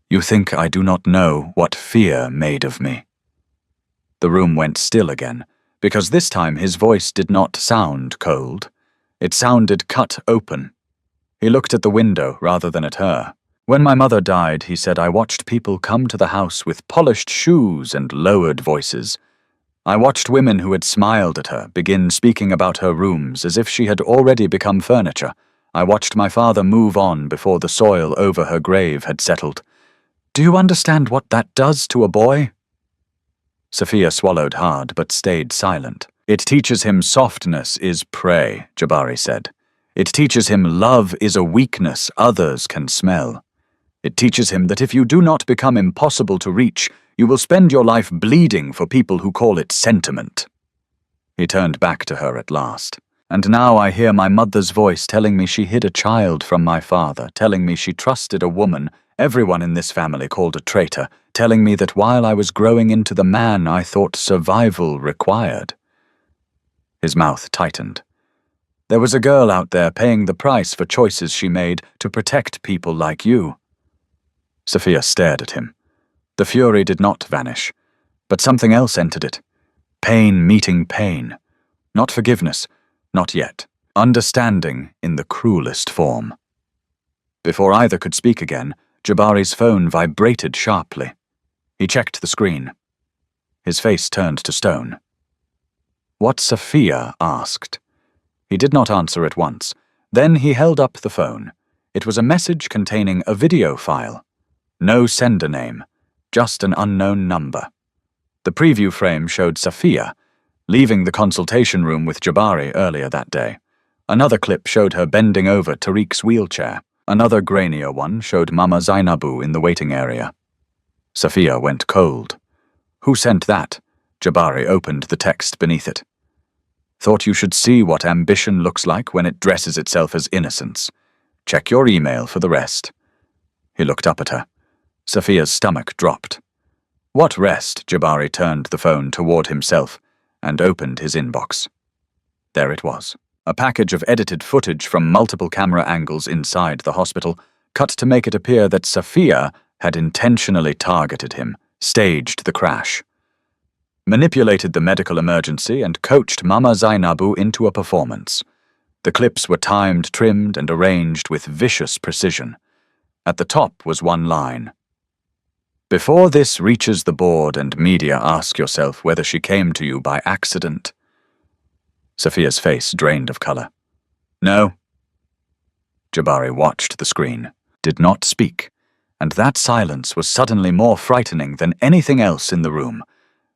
You think I do not know what fear made of me. The room went still again, because this time his voice did not sound cold. It sounded cut open. He looked at the window rather than at her. When my mother died, he said, I watched people come to the house with polished shoes and lowered voices. I watched women who had smiled at her begin speaking about her rooms as if she had already become furniture. I watched my father move on before the soil over her grave had settled. Do you understand what that does to a boy? Safia swallowed hard but stayed silent. It teaches him softness is prey, Jabari said. It teaches him love is a weakness others can smell. It teaches him that if you do not become impossible to reach, you will spend your life bleeding for people who call it sentiment. He turned back to her at last. And now I hear my mother's voice telling me she hid a child from my father, telling me she trusted a woman Everyone in this family called a traitor, telling me that while I was growing into the man I thought survival required. His mouth tightened. There was a girl out there paying the price for choices she made to protect people like you. Sophia stared at him. The fury did not vanish, but something else entered it. Pain meeting pain. Not forgiveness, not yet. Understanding in the cruelest form. Before either could speak again, Jabari's phone vibrated sharply. He checked the screen. His face turned to stone. What Sophia asked. He did not answer at once. Then he held up the phone. It was a message containing a video file. No sender name, just an unknown number. The preview frame showed Sophia leaving the consultation room with Jabari earlier that day. Another clip showed her bending over Tariq's wheelchair. Another grainier one showed Mama Zainabu in the waiting area. Sophia went cold. Who sent that? Jabari opened the text beneath it. Thought you should see what ambition looks like when it dresses itself as innocence. Check your email for the rest. He looked up at her. Sophia's stomach dropped. What rest? Jabari turned the phone toward himself and opened his inbox. There it was. A package of edited footage from multiple camera angles inside the hospital, cut to make it appear that Sophia had intentionally targeted him, staged the crash, manipulated the medical emergency, and coached Mama Zainabu into a performance. The clips were timed, trimmed, and arranged with vicious precision. At the top was one line. Before this reaches the board and media, ask yourself whether she came to you by accident. Sophia's face drained of color. No. Jabari watched the screen, did not speak, and that silence was suddenly more frightening than anything else in the room,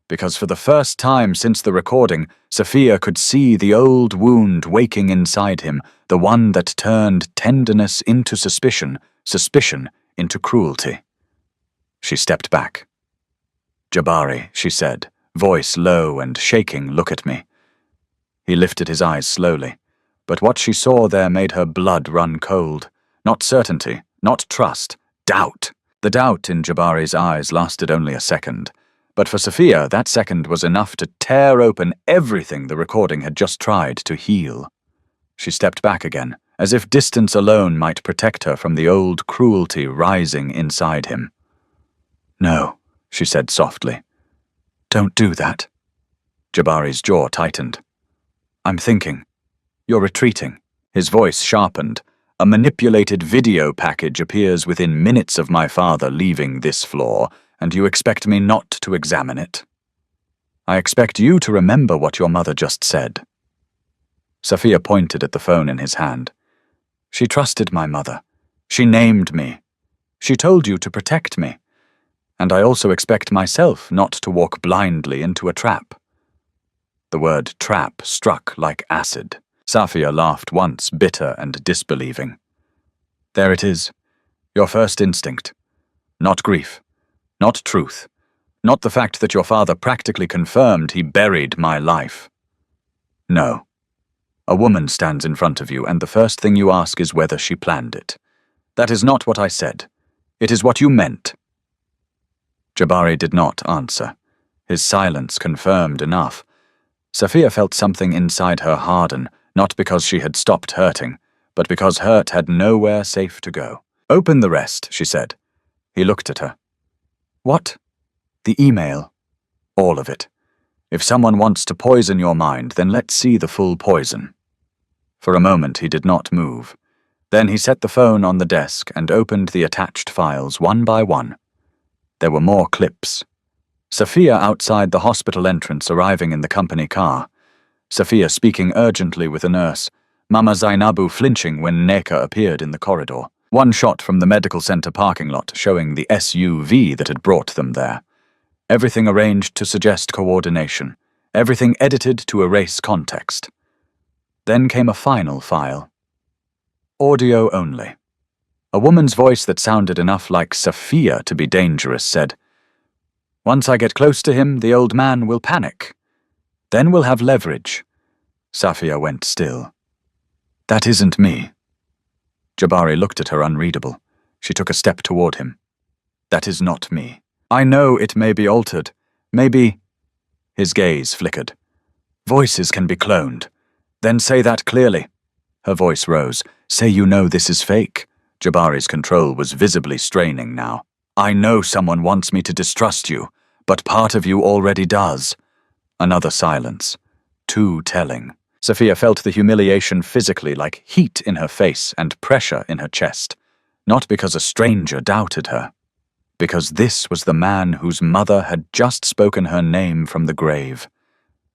because for the first time since the recording, Sophia could see the old wound waking inside him, the one that turned tenderness into suspicion, suspicion into cruelty. She stepped back. Jabari, she said, voice low and shaking, look at me. He lifted his eyes slowly, but what she saw there made her blood run cold. Not certainty, not trust, doubt. The doubt in Jabari's eyes lasted only a second, but for Sophia that second was enough to tear open everything the recording had just tried to heal. She stepped back again, as if distance alone might protect her from the old cruelty rising inside him. No, she said softly. Don't do that. Jabari's jaw tightened. I'm thinking. You're retreating. His voice sharpened. A manipulated video package appears within minutes of my father leaving this floor, and you expect me not to examine it. I expect you to remember what your mother just said. Sophia pointed at the phone in his hand. She trusted my mother. She named me. She told you to protect me. And I also expect myself not to walk blindly into a trap. The word trap struck like acid. Sophia laughed once, bitter and disbelieving. There it is. Your first instinct. Not grief. Not truth. Not the fact that your father practically confirmed he buried my life. No. A woman stands in front of you, and the first thing you ask is whether she planned it. That is not what I said. It is what you meant. Jabari did not answer. His silence confirmed enough. Sophia felt something inside her harden, not because she had stopped hurting, but because hurt had nowhere safe to go. Open the rest, she said. He looked at her. What? The email. All of it. If someone wants to poison your mind, then let's see the full poison. For a moment he did not move. Then he set the phone on the desk and opened the attached files one by one. There were more clips. Sophia outside the hospital entrance arriving in the company car. Sophia speaking urgently with a nurse. Mama Zainabu flinching when Neka appeared in the corridor. One shot from the medical center parking lot showing the SUV that had brought them there. Everything arranged to suggest coordination. Everything edited to erase context. Then came a final file. Audio only. A woman's voice that sounded enough like Sophia to be dangerous said, Once I get close to him, the old man will panic. Then we'll have leverage. Sophia went still. That isn't me. Jabari looked at her unreadable. She took a step toward him. That is not me. I know it may be altered. Maybe... His gaze flickered. Voices can be cloned. Then say that clearly. Her voice rose. Say you know this is fake. Jabari's control was visibly straining now. I know someone wants me to distrust you, but part of you already does. Another silence. Too telling. Sophia felt the humiliation physically, like heat in her face and pressure in her chest. Not because a stranger doubted her. Because this was the man whose mother had just spoken her name from the grave.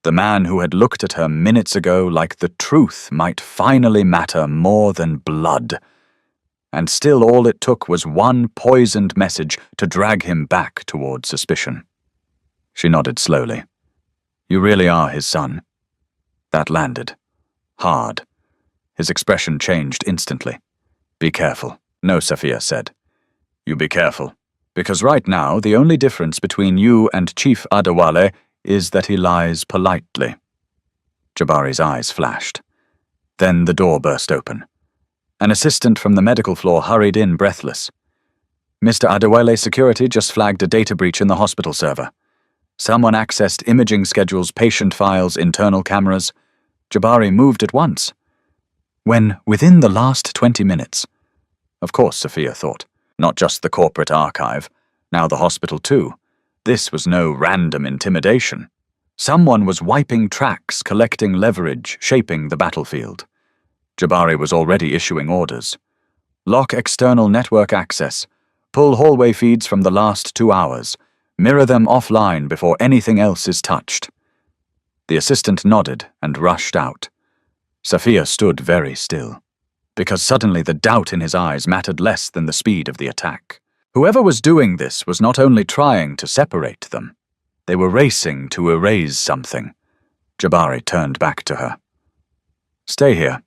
The man who had looked at her minutes ago like the truth might finally matter more than blood. And still all it took was one poisoned message to drag him back toward suspicion. She nodded slowly. You really are his son. That landed. Hard. His expression changed instantly. Be careful. No, Sophia said. You be careful. Because right now, the only difference between you and Chief Adewale is that he lies politely. Jabari's eyes flashed. Then the door burst open. An assistant from the medical floor hurried in breathless. Mr. Adewale's security just flagged a data breach in the hospital server. Someone accessed imaging schedules, patient files, internal cameras. Jabari moved at once. When, within the last 20 minutes... Of course, Sophia thought. Not just the corporate archive. Now the hospital too. This was no random intimidation. Someone was wiping tracks, collecting leverage, shaping the battlefield. Jabari was already issuing orders. Lock external network access. Pull hallway feeds from the last 2 hours. Mirror them offline before anything else is touched. The assistant nodded and rushed out. Sophia stood very still, because suddenly the doubt in his eyes mattered less than the speed of the attack. Whoever was doing this was not only trying to separate them, they were racing to erase something. Jabari turned back to her. Stay here.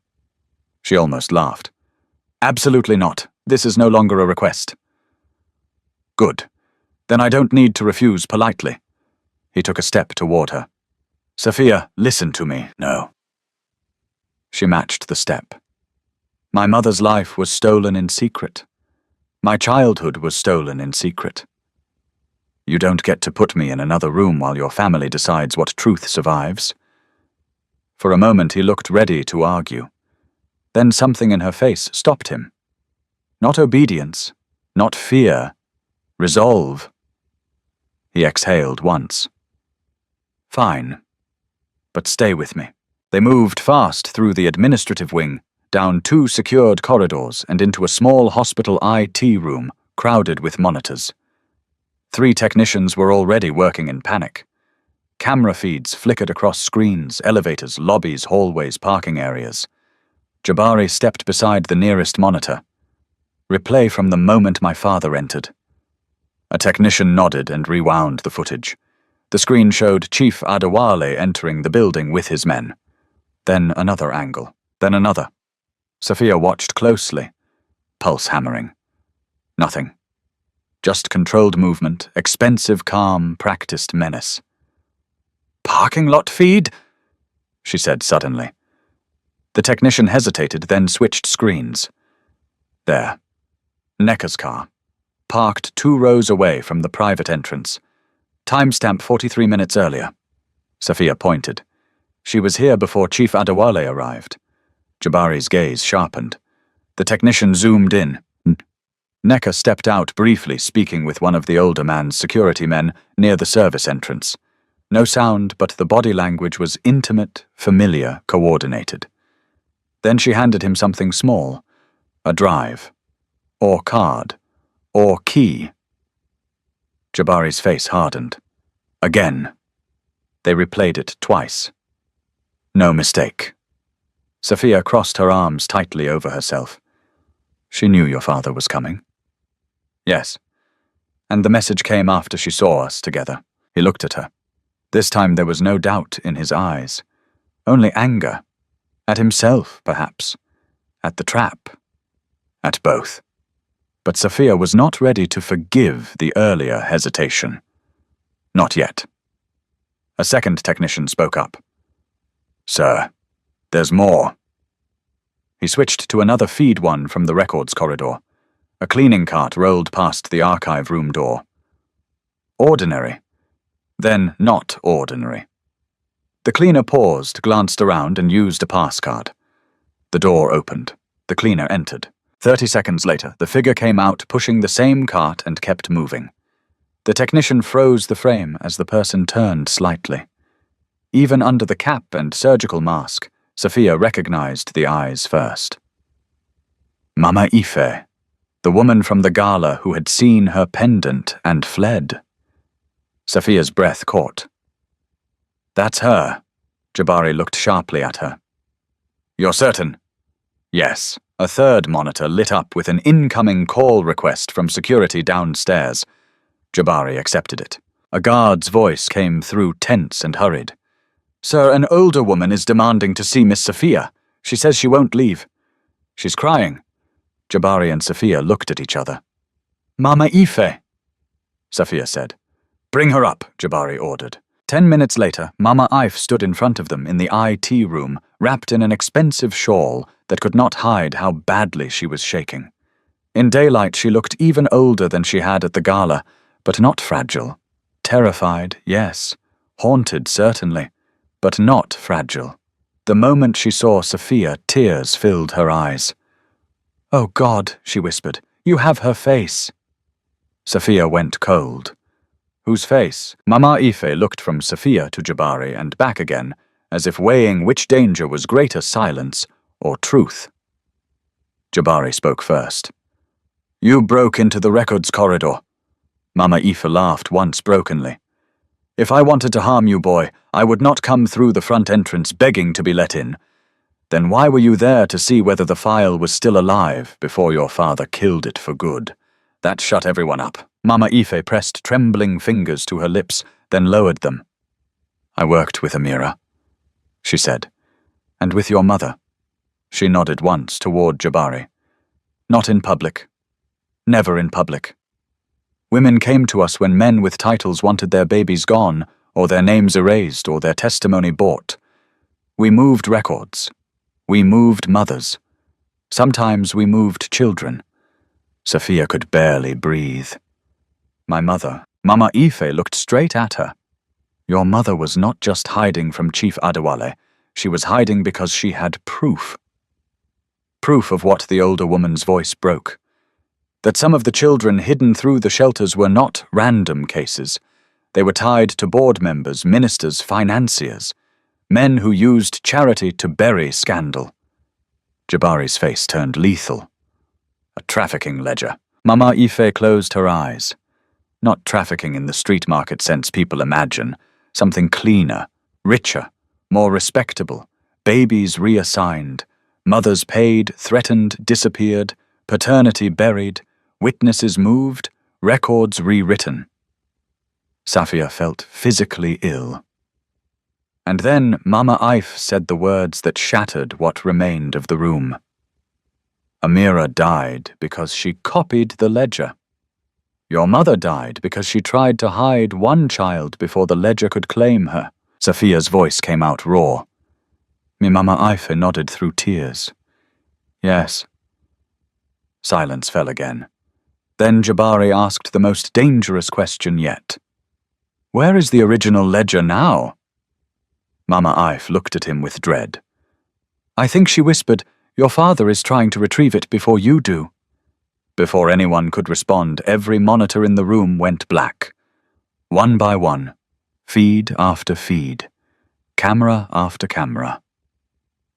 She almost laughed. Absolutely not. This is no longer a request. Good. Then I don't need to refuse politely. He took a step toward her. Sophia, listen to me. No. She matched the step. My mother's life was stolen in secret. My childhood was stolen in secret. You don't get to put me in another room while your family decides what truth survives. For a moment he looked ready to argue. Then something in her face stopped him. Not obedience, not fear, resolve. He exhaled once. Fine. But stay with me. They moved fast through the administrative wing, down 2 secured corridors and into a small hospital IT room crowded with monitors. 3 technicians were already working in panic. Camera feeds flickered across screens, elevators, lobbies, hallways, parking areas. Jabari stepped beside the nearest monitor. Replay from the moment my father entered. A technician nodded and rewound the footage. The screen showed Chief Adewale entering the building with his men. Then another angle. Then another. Sophia watched closely. Pulse hammering. Nothing. Just controlled movement, expensive calm, practiced menace. Parking lot feed? She said suddenly. The technician hesitated, then switched screens. There. Necker's car. Parked 2 rows away from the private entrance. Timestamp 43 minutes earlier. Sophia pointed. She was here before Chief Adewale arrived. Jabari's gaze sharpened. The technician zoomed in. Necker stepped out briefly, speaking with one of the older man's security men near the service entrance. No sound, but the body language was intimate, familiar, coordinated. Then she handed him something small. A drive. Or card. Or key. Jabari's face hardened. Again. They replayed it twice. No mistake. Sophia crossed her arms tightly over herself. She knew your father was coming. Yes. And the message came after she saw us together. He looked at her. This time there was no doubt in his eyes. Only anger. At himself, perhaps. At the trap. At both. But Sophia was not ready to forgive the earlier hesitation. Not yet. A second technician spoke up. Sir, there's more. He switched to another feed one from the records corridor. A cleaning cart rolled past the archive room door. Ordinary. Then not ordinary. The cleaner paused, glanced around, and used a pass card. The door opened. The cleaner entered. 30 seconds later, the figure came out pushing the same cart and kept moving. The technician froze the frame as the person turned slightly. Even under the cap and surgical mask, Sophia recognized the eyes first. Mama Ife, the woman from the gala who had seen her pendant and fled. Sophia's breath caught. That's her. Jabari looked sharply at her. You're certain? Yes. A third monitor lit up with an incoming call request from security downstairs. Jabari accepted it. A guard's voice came through, tense and hurried. Sir, an older woman is demanding to see Miss Sophia. She says she won't leave. She's crying. Jabari and Sophia looked at each other. Mama Ife, Sophia said. Bring her up, Jabari ordered. 10 minutes later, Mama Ife stood in front of them in the IT room, wrapped in an expensive shawl that could not hide how badly she was shaking. In daylight, she looked even older than she had at the gala, but not fragile. Terrified, yes. Haunted, certainly, but not fragile. The moment she saw Sophia, tears filled her eyes. Oh God, she whispered, you have her face. Sophia went cold. Whose face? Mama Ife looked from Sophia to Jabari and back again, as if weighing which danger was greater, silence or truth. Jabari spoke first. You broke into the records corridor. Mama Ife laughed once brokenly. If I wanted to harm you, boy, I would not come through the front entrance begging to be let in. Then why were you there to see whether the file was still alive before your father killed it for good? That shut everyone up. Mama Ife pressed trembling fingers to her lips, then lowered them. I worked with Amira, she said. And with your mother. She nodded once toward Jabari. Not in public. Never in public. Women came to us when men with titles wanted their babies gone, or their names erased, or their testimony bought. We moved records. We moved mothers. Sometimes we moved children. Sophia could barely breathe. My mother, Mama Ife, looked straight at her. Your mother was not just hiding from Chief Adewale. She was hiding because she had proof. Proof of what the older woman's voice broke. That some of the children hidden through the shelters were not random cases. They were tied to board members, ministers, financiers, men who used charity to bury scandal. Jabari's face turned lethal. A trafficking ledger. Mama Ife closed her eyes. Not trafficking in the street market sense people imagine. Something cleaner, richer, more respectable. Babies reassigned. Mothers paid, threatened, disappeared. Paternity buried. Witnesses moved. Records rewritten. Safia felt physically ill. And then Mama Ife said the words that shattered what remained of the room. Amira died because she copied the ledger. Your mother died because she tried to hide one child before the ledger could claim her. Sophia's voice came out raw. Mi Mama Ife nodded through tears. Yes. Silence fell again. Then Jabari asked the most dangerous question yet. Where is the original ledger now? Mama Ife looked at him with dread. I think she whispered, your father is trying to retrieve it before you do. Before anyone could respond, every monitor in the room went black. One by one, feed after feed, camera after camera.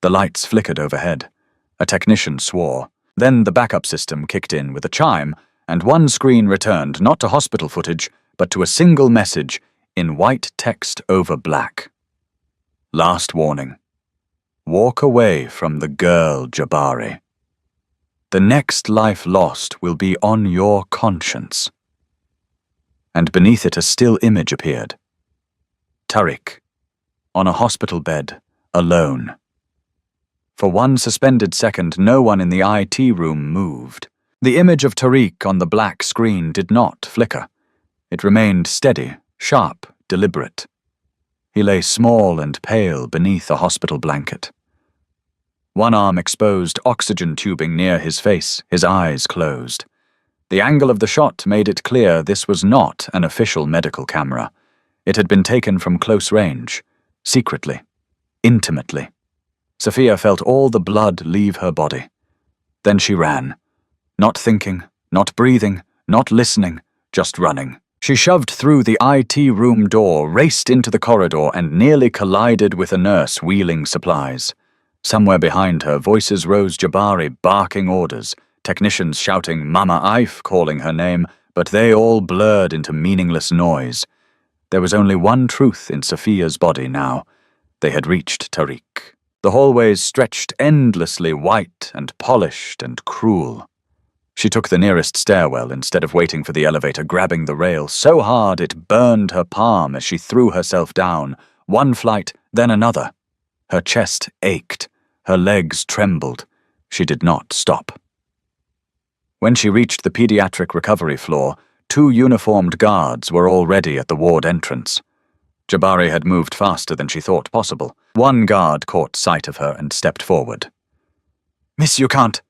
The lights flickered overhead. A technician swore. Then the backup system kicked in with a chime, and one screen returned not to hospital footage, but to a single message in white text over black. Last warning. Walk away from the girl, Jabari. The next life lost will be on your conscience. And beneath it a still image appeared. Tariq, on a hospital bed, alone. For one suspended second, no one in the IT room moved. The image of Tariq on the black screen did not flicker. It remained steady, sharp, deliberate. He lay small and pale beneath a hospital blanket. One arm exposed oxygen tubing near his face, his eyes closed. The angle of the shot made it clear this was not an official medical camera. It had been taken from close range, secretly, intimately. Sophia felt all the blood leave her body. Then she ran. Not thinking, not breathing, not listening, just running. She shoved through the IT room door, raced into the corridor, and nearly collided with a nurse wheeling supplies. Somewhere behind her, voices rose: Jabari barking orders, technicians shouting Mama Ife, calling her name, but they all blurred into meaningless noise. There was only one truth in Sophia's body now. They had reached Tariq. The hallways stretched endlessly, white and polished and cruel. She took the nearest stairwell instead of waiting for the elevator, grabbing the rail so hard it burned her palm as she threw herself down, one flight, then another. Her chest ached, her legs trembled. She did not stop. When she reached the pediatric recovery floor, 2 uniformed guards were already at the ward entrance. Jabari had moved faster than she thought possible. One guard caught sight of her and stepped forward. "Miss, you can't."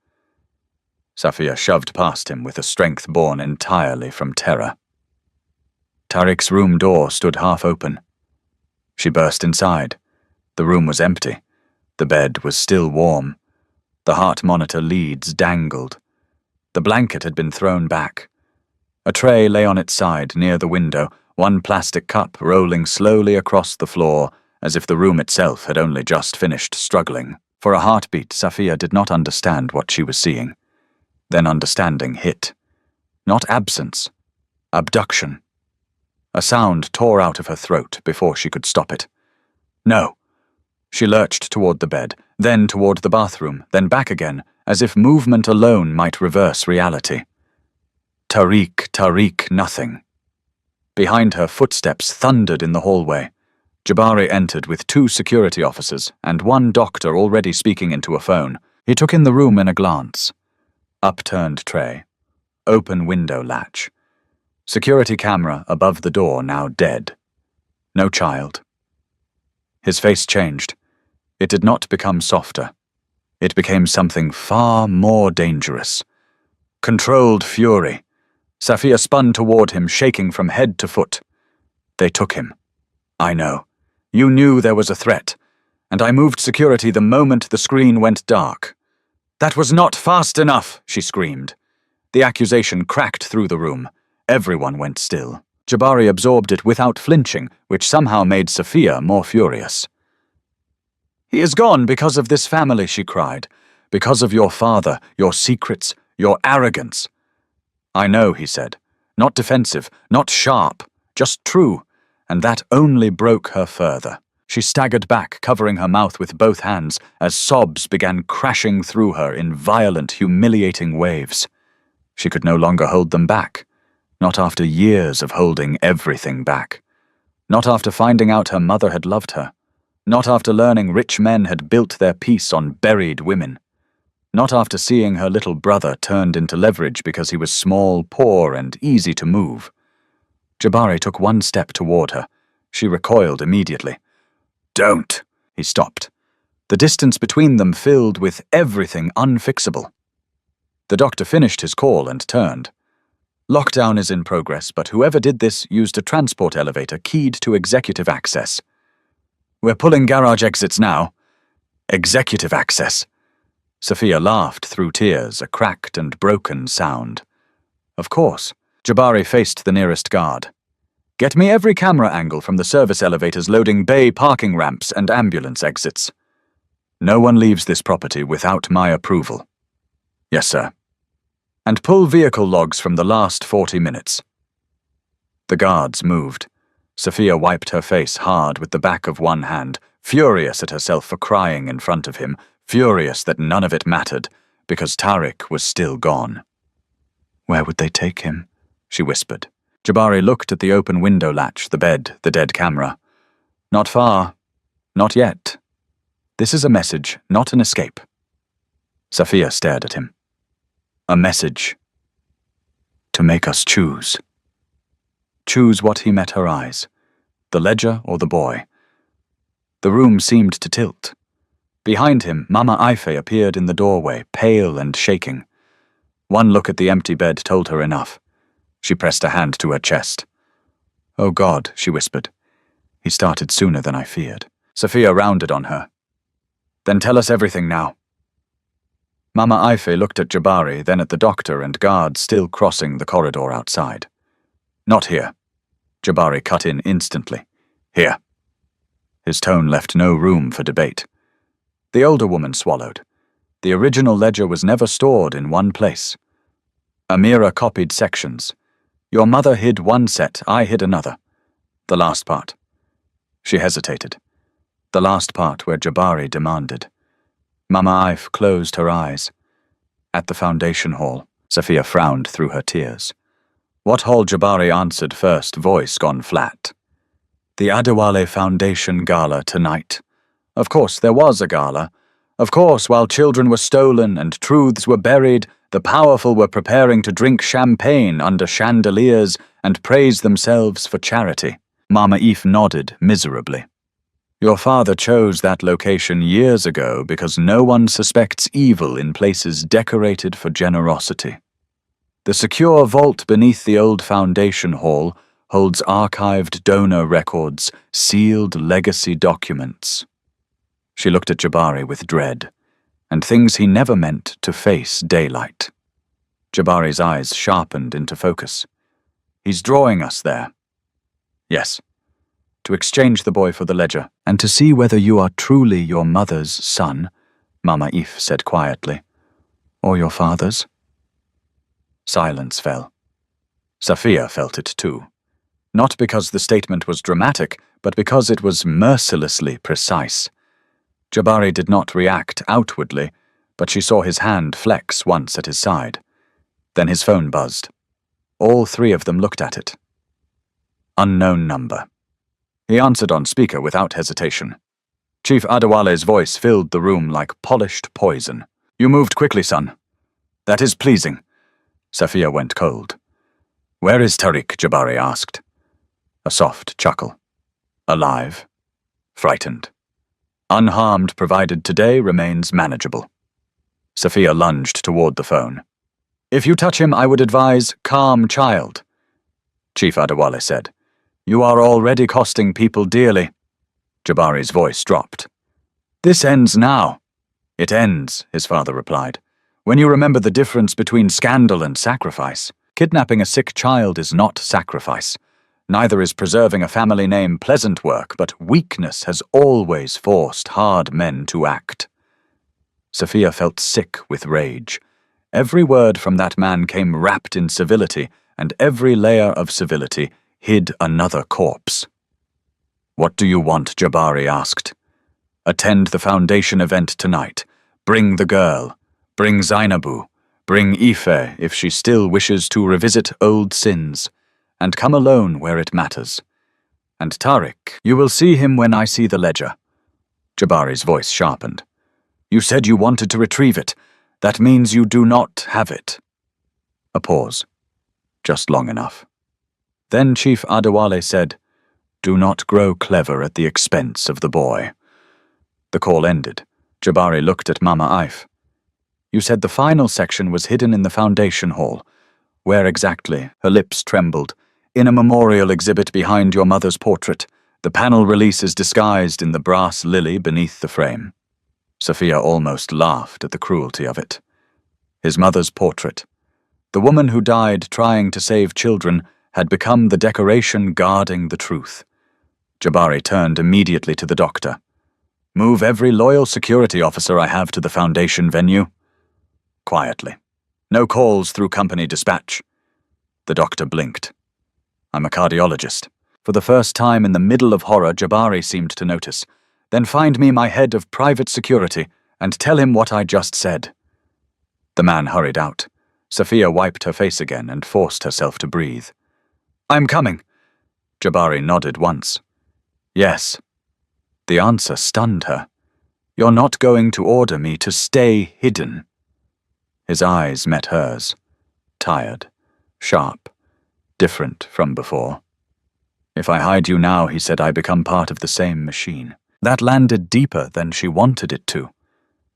Safia shoved past him with a strength born entirely from terror. Tariq's room door stood half open. She burst inside. The room was empty. The bed was still warm. The heart monitor leads dangled. The blanket had been thrown back. A tray lay on its side near the window, one plastic cup rolling slowly across the floor, as if the room itself had only just finished struggling. For a heartbeat, Safia did not understand what she was seeing. Then understanding hit. Not absence. Abduction. A sound tore out of her throat before she could stop it. No. She lurched toward the bed, then toward the bathroom, then back again, as if movement alone might reverse reality. Tariq, nothing. Behind her, footsteps thundered in the hallway. Jabari entered with 2 security officers and 1 doctor already speaking into a phone. He took in the room in a glance. Upturned tray. Open window latch. Security camera above the door now dead. No child. His face changed. It did not become softer. It became something far more dangerous. Controlled fury. Safia spun toward him, shaking from head to foot. They took him. I know. You knew there was a threat, and I moved security the moment the screen went dark. That was not fast enough, she screamed. The accusation cracked through the room. Everyone went still. Jabari absorbed it without flinching, which somehow made Safia more furious. He is gone because of this family, she cried. Because of your father, your secrets, your arrogance. I know, he said. Not defensive, not sharp, just true, and that only broke her further. She staggered back, covering her mouth with both hands, as sobs began crashing through her in violent, humiliating waves. She could no longer hold them back. Not after years of holding everything back. Not after finding out her mother had loved her. Not after learning rich men had built their peace on buried women. Not after seeing her little brother turned into leverage because he was small, poor, and easy to move. Jabari took 1 step toward her. She recoiled immediately. Don't, he stopped. The distance between them filled with everything unfixable. The doctor finished his call and turned. Lockdown is in progress, but whoever did this used a transport elevator keyed to executive access. We're pulling garage exits now. Executive access. Safia laughed through tears, a cracked and broken sound. Of course. Jabari faced the nearest guard. Get me every camera angle from the service elevators loading bay parking ramps and ambulance exits. No one leaves this property without my approval. Yes, sir. And pull vehicle logs from the last 40 minutes. The guards moved. Safia wiped her face hard with the back of one hand, furious at herself for crying in front of him, furious that none of it mattered, because Tariq was still gone. Where would they take him? She whispered. Jabari looked at the open window latch, the bed, the dead camera. Not far. Not yet. This is a message, not an escape. Safia stared at him. A message. To make us choose. Choose what he met her eyes. The ledger or the boy. The room seemed to tilt. Behind him, Mama Ife appeared in the doorway, pale and shaking. One look at the empty bed told her enough. She pressed a hand to her chest. "Oh God," she whispered. "He started sooner than I feared." Sophia rounded on her. "Then tell us everything now." Mama Ife looked at Jabari, then at the doctor and guards still crossing the corridor outside. "Not here." Jabari cut in instantly. "Here." His tone left no room for debate. The older woman swallowed. The original ledger was never stored in one place. Amira copied sections. Your mother hid one set, I hid another. The last part. She hesitated. The last part where Jabari demanded. Mama Ife closed her eyes. At the foundation hall, Sophia frowned through her tears. What hall? Jabari answered first, voice gone flat. The Adewale Foundation Gala tonight. Of course, there was a gala. Of course, while children were stolen and truths were buried, the powerful were preparing to drink champagne under chandeliers and praise themselves for charity. Mama Ife nodded miserably. Your father chose that location years ago because no one suspects evil in places decorated for generosity. The secure vault beneath the old foundation hall holds archived donor records, sealed legacy documents. She looked at Jabari with dread, and things he never meant to face daylight. Jabari's eyes sharpened into focus. He's drawing us there. Yes. To exchange the boy for the ledger, and to see whether you are truly your mother's son, Mama Ife said quietly, or your father's. Silence fell. Sophia felt it too. Not because the statement was dramatic, but because it was mercilessly precise. Jabari did not react outwardly, but she saw his hand flex once at his side. Then his phone buzzed. All three of them looked at it. Unknown number. He answered on speaker without hesitation. Chief Adewale's voice filled the room like polished poison. You moved quickly, son. That is pleasing. Sophia went cold. Where is Tariq? Jabari asked. A soft chuckle. Alive. Frightened. Unharmed provided today remains manageable. Sophia lunged toward the phone. If you touch him, I would advise calm child. Chief Adewale said. You are already costing people dearly. Jabari's voice dropped. This ends now. It ends, his father replied. When you remember the difference between scandal and sacrifice. Kidnapping a sick child is not sacrifice. Neither is preserving a family name pleasant work, but weakness has always forced hard men to act. Sophia felt sick with rage. Every word from that man came wrapped in civility, and every layer of civility hid another corpse. What do you want? Jabari asked. Attend the foundation event tonight. Bring the girl. Bring Zainabu. Bring Ife if she still wishes to revisit old sins. And come alone where it matters. And Tariq, you will see him when I see the ledger. Jabari's voice sharpened. You said you wanted to retrieve it. That means you do not have it. A pause. Just long enough. Then Chief Adewale said, Do not grow clever at the expense of the boy. The call ended. Jabari looked at Mama Ife. You said the final section was hidden in the foundation hall. Where exactly? Her lips trembled. In a memorial exhibit behind your mother's portrait. The panel release is disguised in the brass lily beneath the frame. Sophia almost laughed at the cruelty of it. His mother's portrait. The woman who died trying to save children had become the decoration guarding the truth. Jabari turned immediately to the doctor. Move every loyal security officer I have to the foundation venue. Quietly. No calls through company dispatch. The doctor blinked. I'm a cardiologist. For the first time in the middle of horror, Jabari seemed to notice. Then find me my head of private security and tell him what I just said. The man hurried out. Sophia wiped her face again and forced herself to breathe. I'm coming. Jabari nodded once. Yes. The answer stunned her. You're not going to order me to stay hidden. His eyes met hers. Tired. Sharp. Different from before. If I hide you now, he said, I become part of the same machine. That landed deeper than she wanted it to.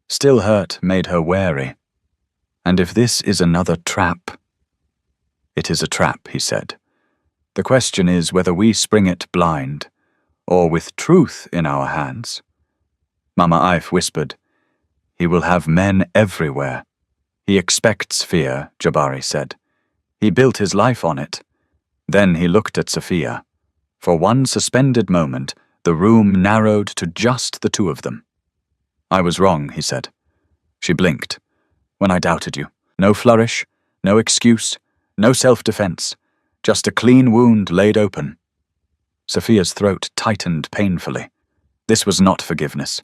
Still hurt made her wary. And if this is another trap— It is a trap, he said. The question is whether we spring it blind, or with truth in our hands. Mama Ife whispered, He will have men everywhere. He expects fear, Jabari said. He built his life on it. Then he looked at Sophia. For one suspended moment, the room narrowed to just the two of them. I was wrong, he said. She blinked. When I doubted you. No flourish, no excuse, no self-defense. Just a clean wound laid open. Sophia's throat tightened painfully. This was not forgiveness.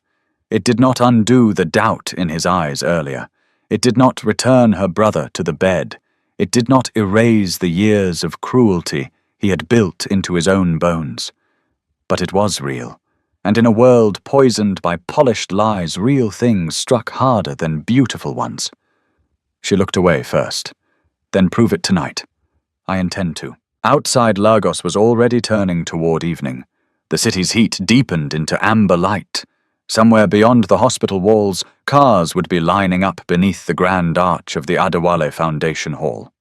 It did not undo the doubt in his eyes earlier. It did not return her brother to the bed. It did not erase the years of cruelty he had built into his own bones. But it was real, and in a world poisoned by polished lies, real things struck harder than beautiful ones. She looked away first. Then prove it tonight. I intend to. Outside Lagos was already turning toward evening. The city's heat deepened into amber light. Somewhere beyond the hospital walls, cars would be lining up beneath the grand arch of the Adewale Foundation Hall.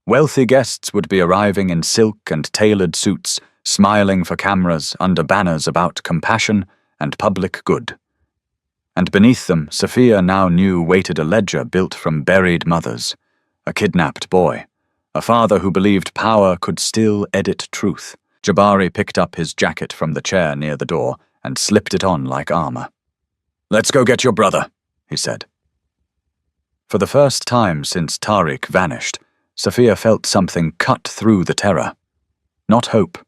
Wealthy guests would be arriving in silk and tailored suits, smiling for cameras under banners about compassion and public good. And beneath them, Sophia now knew waited a ledger built from buried mothers, a kidnapped boy, a father who believed power could still edit truth. Jabari picked up his jacket from the chair near the door and slipped it on like armor. Let's go get your brother, he said. For the first time since Tariq vanished, Sophia felt something cut through the terror. Not hope,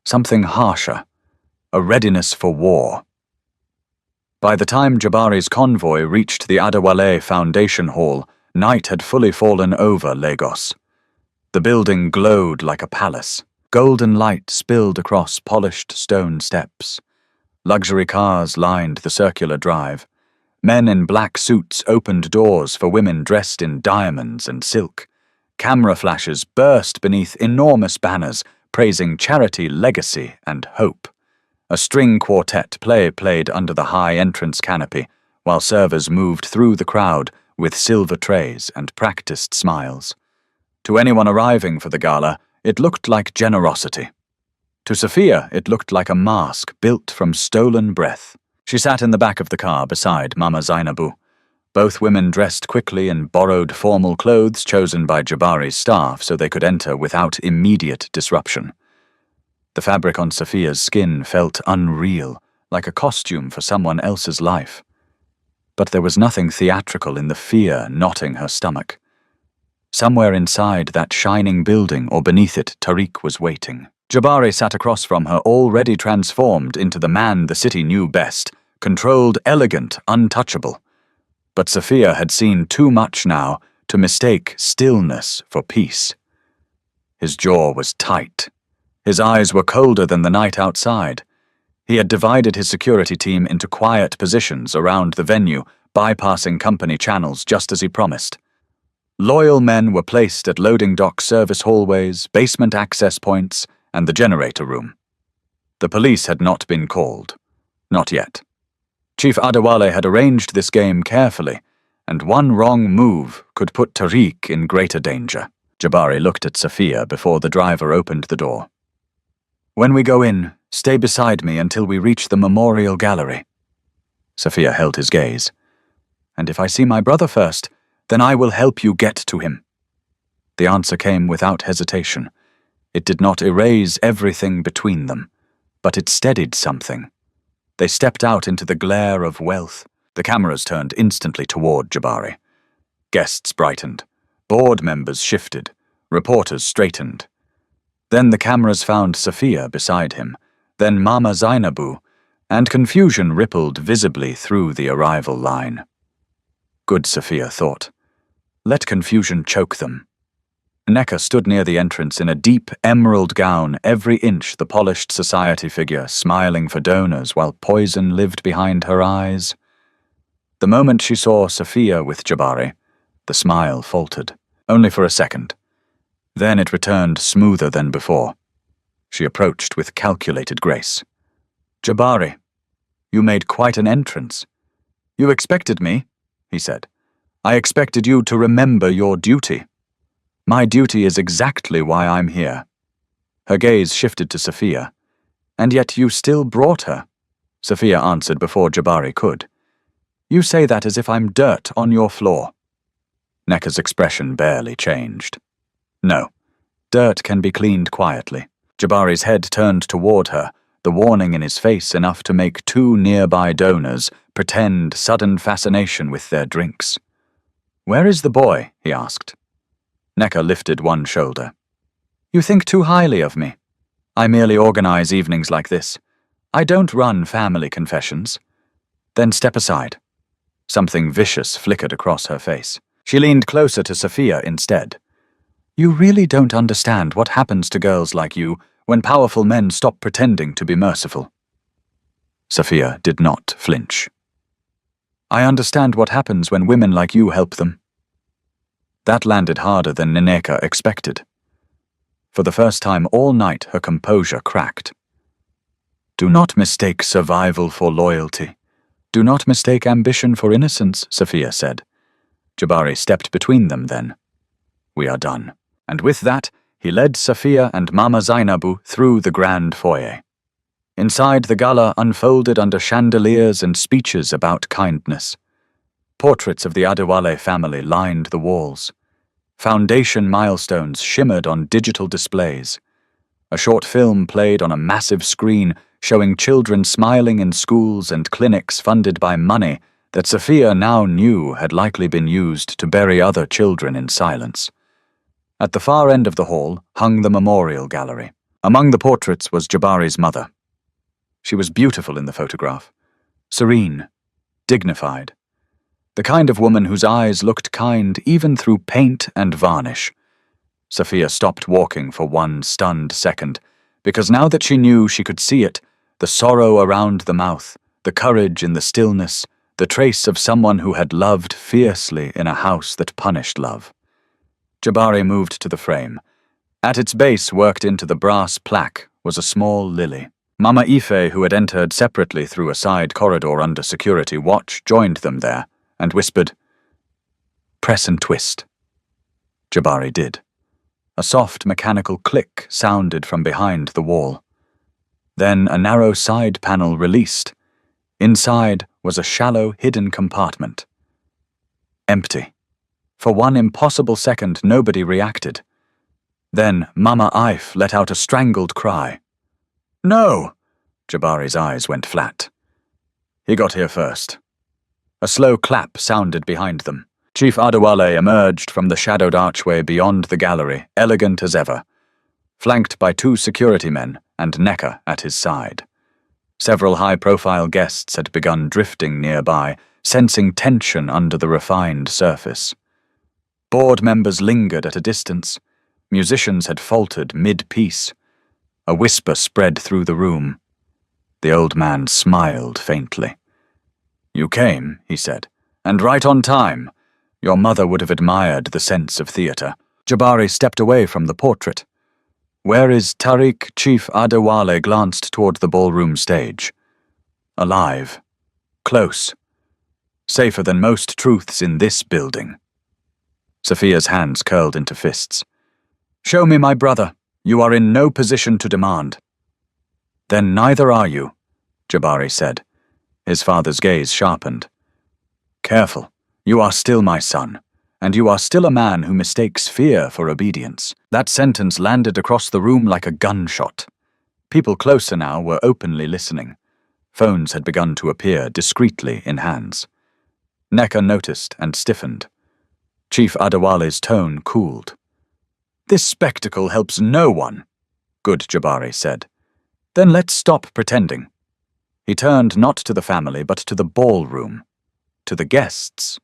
something harsher, a readiness for war. By the time Jabari's convoy reached the Adewale Foundation Hall, night had fully fallen over Lagos. The building glowed like a palace. Golden light spilled across polished stone steps. Luxury cars lined the circular drive. Men in black suits opened doors for women dressed in diamonds and silk. Camera flashes burst beneath enormous banners praising charity, legacy, and hope. A string quartet played under the high entrance canopy, while servers moved through the crowd with silver trays and practiced smiles. To anyone arriving for the gala, it looked like generosity. To Sophia, it looked like a mask built from stolen breath. She sat in the back of the car beside Mama Zainabu. Both women dressed quickly in borrowed formal clothes chosen by Jabari's staff so they could enter without immediate disruption. The fabric on Sophia's skin felt unreal, like a costume for someone else's life. But there was nothing theatrical in the fear knotting her stomach. Somewhere inside that shining building or beneath it, Tariq was waiting. Jabari sat across from her, already transformed into the man the city knew best, controlled, elegant, untouchable. But Sophia had seen too much now to mistake stillness for peace. His jaw was tight. His eyes were colder than the night outside. He had divided his security team into quiet positions around the venue, bypassing company channels just as he promised. Loyal men were placed at loading dock service hallways, basement access points, and the generator room. The police had not been called. Not yet. Chief Adewale had arranged this game carefully, and one wrong move could put Tariq in greater danger. Jabari looked at Sophia before the driver opened the door. When we go in, stay beside me until we reach the memorial gallery. Sophia held his gaze. And if I see my brother first, then I will help you get to him. The answer came without hesitation. It did not erase everything between them, but it steadied something. They stepped out into the glare of wealth. The cameras turned instantly toward Jabari. Guests brightened. Board members shifted. Reporters straightened. Then the cameras found Sophia beside him, then Mama Zainabu, and confusion rippled visibly through the arrival line. Good, Sophia thought. Let confusion choke them. Nneka stood near the entrance in a deep emerald gown, every inch the polished society figure, smiling for donors while poison lived behind her eyes. The moment she saw Sophia with Jabari, the smile faltered, only for a second. Then it returned smoother than before. She approached with calculated grace. Jabari, you made quite an entrance. You expected me, he said. I expected you to remember your duty. My duty is exactly why I'm here. Her gaze shifted to Sophia. And yet you still brought her. Sophia answered before Jabari could. You say that as if I'm dirt on your floor. Nekka's expression barely changed. No, dirt can be cleaned quietly. Jabari's head turned toward her, the warning in his face enough to make two nearby donors pretend sudden fascination with their drinks. Where is the boy? He asked. Nekka lifted one shoulder. You think too highly of me. I merely organize evenings like this. I don't run family confessions. Then step aside. Something vicious flickered across her face. She leaned closer to Sophia instead. You really don't understand what happens to girls like you when powerful men stop pretending to be merciful. Sophia did not flinch. I understand what happens when women like you help them. That landed harder than Neneka expected. For the first time all night, her composure cracked. Do not mistake survival for loyalty. Do not mistake ambition for innocence, Sophia said. Jabari stepped between them then. We are done. And with that, he led Sophia and Mama Zainabu through the grand foyer. Inside, the gala unfolded under chandeliers and speeches about kindness. Portraits of the Adewale family lined the walls. Foundation milestones shimmered on digital displays. A short film played on a massive screen showing children smiling in schools and clinics funded by money that Sophia now knew had likely been used to bury other children in silence. At the far end of the hall hung the memorial gallery. Among the portraits was Jabari's mother. She was beautiful in the photograph, serene, dignified, the kind of woman whose eyes looked kind even through paint and varnish. Sophia stopped walking for one stunned second, because now that she knew she could see it, the sorrow around the mouth, the courage in the stillness, the trace of someone who had loved fiercely in a house that punished love. Jabari moved to the frame. At its base, worked into the brass plaque, was a small lily. Mama Ife, who had entered separately through a side corridor under security watch, joined them there and whispered, Press and twist. Jabari did. A soft mechanical click sounded from behind the wall. Then a narrow side panel released. Inside was a shallow, hidden compartment. Empty. For one impossible second, nobody reacted. Then Mama Ife let out a strangled cry. No! Jabari's eyes went flat. He got here first. A slow clap sounded behind them. Chief Adewale emerged from the shadowed archway beyond the gallery, elegant as ever, flanked by two security men and Nekka at his side. Several high-profile guests had begun drifting nearby, sensing tension under the refined surface. Board members lingered at a distance. Musicians had faltered mid-piece. A whisper spread through the room. The old man smiled faintly. You came, he said, and right on time. Your mother would have admired the sense of theatre. Jabari stepped away from the portrait. Where is Tariq? Chief Adewale glanced toward the ballroom stage. Alive. Close. Safer than most truths in this building. Sophia's hands curled into fists. Show me my brother. You are in no position to demand. Then neither are you, Jabari said. His father's gaze sharpened. Careful. You are still my son, and you are still a man who mistakes fear for obedience. That sentence landed across the room like a gunshot. People closer now were openly listening. Phones had begun to appear discreetly in hands. Nekka noticed and stiffened. Chief Adewale's tone cooled. This spectacle helps no one, Good Jabari said. Then let's stop pretending. He turned not to the family but to the ballroom, to the guests,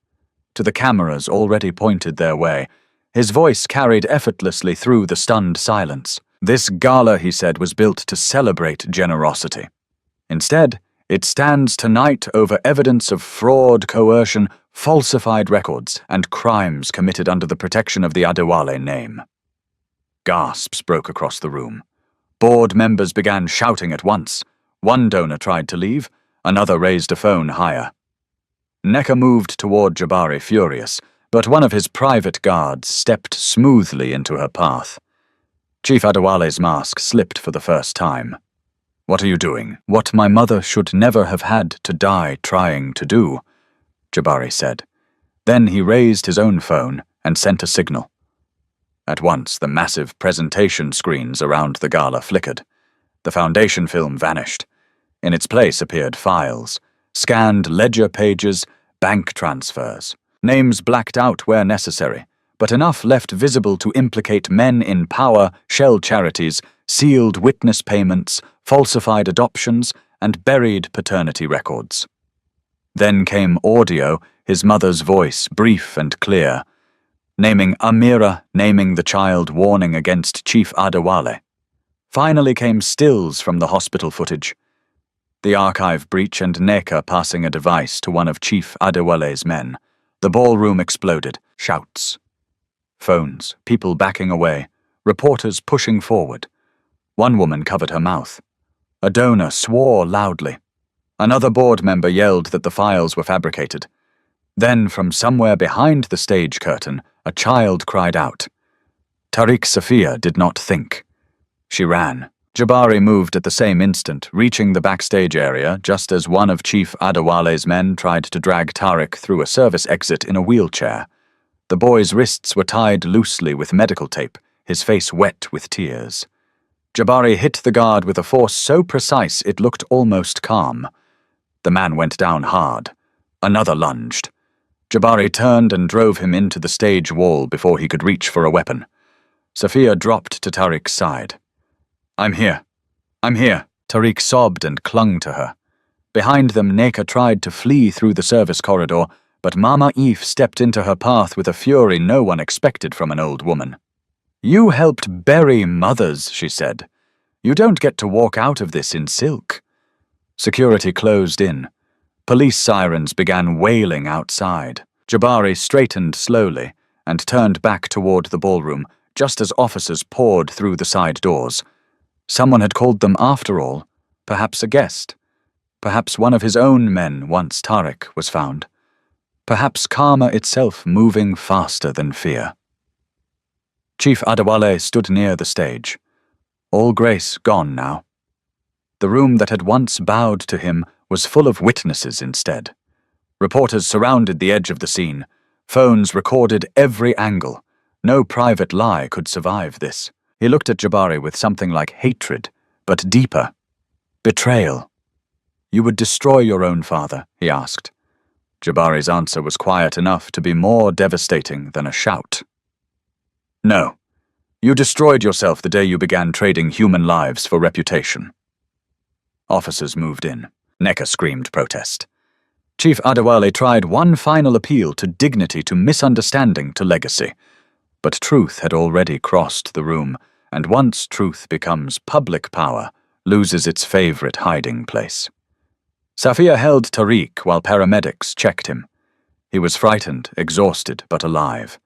to the cameras already pointed their way. His voice carried effortlessly through the stunned silence. This gala, he said, was built to celebrate generosity. Instead, it stands tonight over evidence of fraud, coercion, falsified records, and crimes committed under the protection of the Adewale name. Gasps broke across the room. Board members began shouting at once. One donor tried to leave, another raised a phone higher. Nekka moved toward Jabari, furious, but one of his private guards stepped smoothly into her path. Chief Adewale's mask slipped for the first time. "What are you doing? What my mother should never have had to die trying to do," Jabari said. Then he raised his own phone and sent a signal. At once, the massive presentation screens around the gala flickered. The foundation film vanished. In its place appeared files, scanned ledger pages, bank transfers, names blacked out where necessary, but enough left visible to implicate men in power, shell charities, sealed witness payments, falsified adoptions, and buried paternity records. Then came audio, his mother's voice, brief and clear, naming Amira, naming the child, warning against Chief Adewale. Finally came stills from the hospital footage. The archive breach and Nneka passing a device to one of Chief Adewale's men. The ballroom exploded. Shouts. Phones, people backing away, reporters pushing forward. One woman covered her mouth. A donor swore loudly. Another board member yelled that the files were fabricated. Then, from somewhere behind the stage curtain, a child cried out. Tariq Safia did not think. She ran. Jabari moved at the same instant, reaching the backstage area just as one of Chief Adewale's men tried to drag Tariq through a service exit in a wheelchair. The boy's wrists were tied loosely with medical tape, his face wet with tears. Jabari hit the guard with a force so precise it looked almost calm. The man went down hard. Another lunged. Jabari turned and drove him into the stage wall before he could reach for a weapon. Safia dropped to Tariq's side. "I'm here. I'm here." Tariq sobbed and clung to her. Behind them, Nneka tried to flee through the service corridor, but Mama Eve stepped into her path with a fury no one expected from an old woman. "You helped bury mothers," she said. "You don't get to walk out of this in silk." Security closed in. Police sirens began wailing outside. Jabari straightened slowly and turned back toward the ballroom just as officers poured through the side doors. Someone had called them after all, perhaps a guest. Perhaps one of his own men once Tariq was found. Perhaps karma itself moving faster than fear. Chief Adewale stood near the stage. All grace gone now. The room that had once bowed to him was full of witnesses instead. Reporters surrounded the edge of the scene. Phones recorded every angle. No private lie could survive this. He looked at Jabari with something like hatred, but deeper. Betrayal. "You would destroy your own father?" he asked. Jabari's answer was quiet enough to be more devastating than a shout. "No. You destroyed yourself the day you began trading human lives for reputation." Officers moved in. Nneka screamed protest. Chief Adewale tried one final appeal to dignity, to misunderstanding, to legacy. But truth had already crossed the room, and once truth becomes public power, loses its favorite hiding place. Safia held Tariq while paramedics checked him. He was frightened, exhausted, but alive.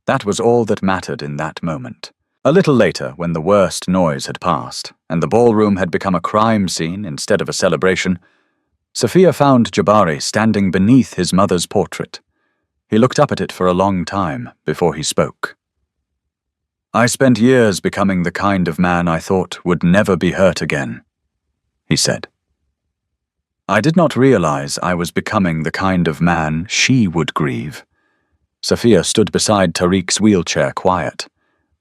That was all that mattered in that moment. A little later, when the worst noise had passed, and the ballroom had become a crime scene instead of a celebration, Safia found Jabari standing beneath his mother's portrait. He looked up at it for a long time before he spoke. "I spent years becoming the kind of man I thought would never be hurt again," he said. "I did not realize I was becoming the kind of man she would grieve." Safia stood beside Tariq's wheelchair, quiet.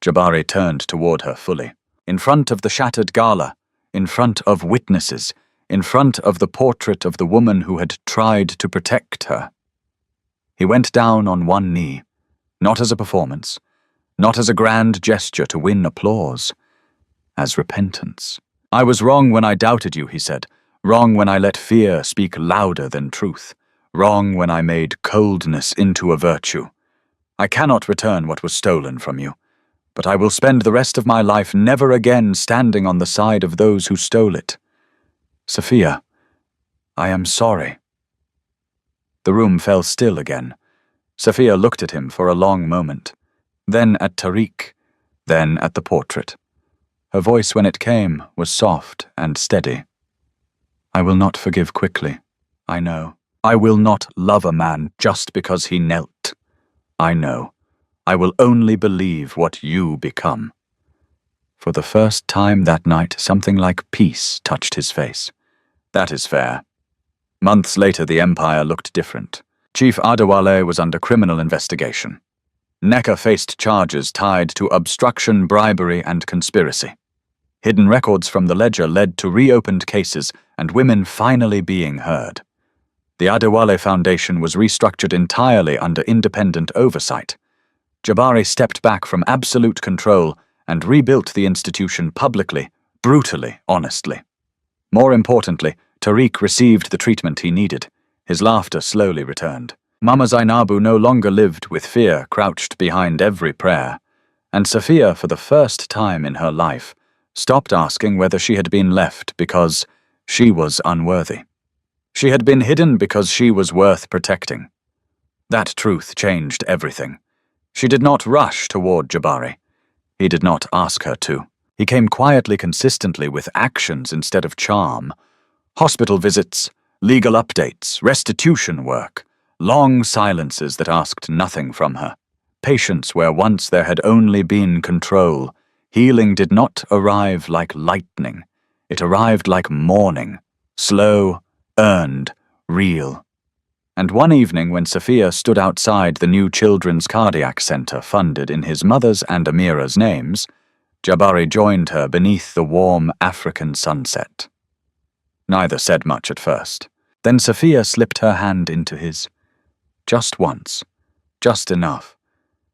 Jabari turned toward her fully. In front of the shattered gala, in front of witnesses, in front of the portrait of the woman who had tried to protect her. He went down on one knee, not as a performance, not as a grand gesture to win applause, as repentance. "I was wrong when I doubted you," he said. "Wrong when I let fear speak louder than truth. Wrong when I made coldness into a virtue. I cannot return what was stolen from you, but I will spend the rest of my life never again standing on the side of those who stole it. Safia, I am sorry." The room fell still again. Safia looked at him for a long moment, then at Tariq, then at the portrait. Her voice, when it came, was soft and steady. "I will not forgive quickly, I know. I will not love a man just because he knelt. I know. I will only believe what you become." For the first time that night, something like peace touched his face. That is fair. Months later, the Empire looked different. Chief Adewale was under criminal investigation. Nneka faced charges tied to obstruction, bribery, and conspiracy. Hidden records from the ledger led to reopened cases and women finally being heard. The Adewale Foundation was restructured entirely under independent oversight. Jabari stepped back from absolute control and rebuilt the institution publicly, brutally, honestly. More importantly, Tariq received the treatment he needed. His laughter slowly returned. Mama Zainabu no longer lived with fear crouched behind every prayer, and Sophia, for the first time in her life, stopped asking whether she had been left because she was unworthy. She had been hidden because she was worth protecting. That truth changed everything. She did not rush toward Jabari. He did not ask her to. He came quietly, consistently, with actions instead of charm. Hospital visits, legal updates, restitution work, long silences that asked nothing from her. Patience where once there had only been control. Healing did not arrive like lightning. It arrived like morning, slow, earned, real. And one evening when Sophia stood outside the new Children's Cardiac Center funded in his mother's and Amira's names, Jabari joined her beneath the warm African sunset. Neither said much at first. Then Sophia slipped her hand into his. Just once. Just enough.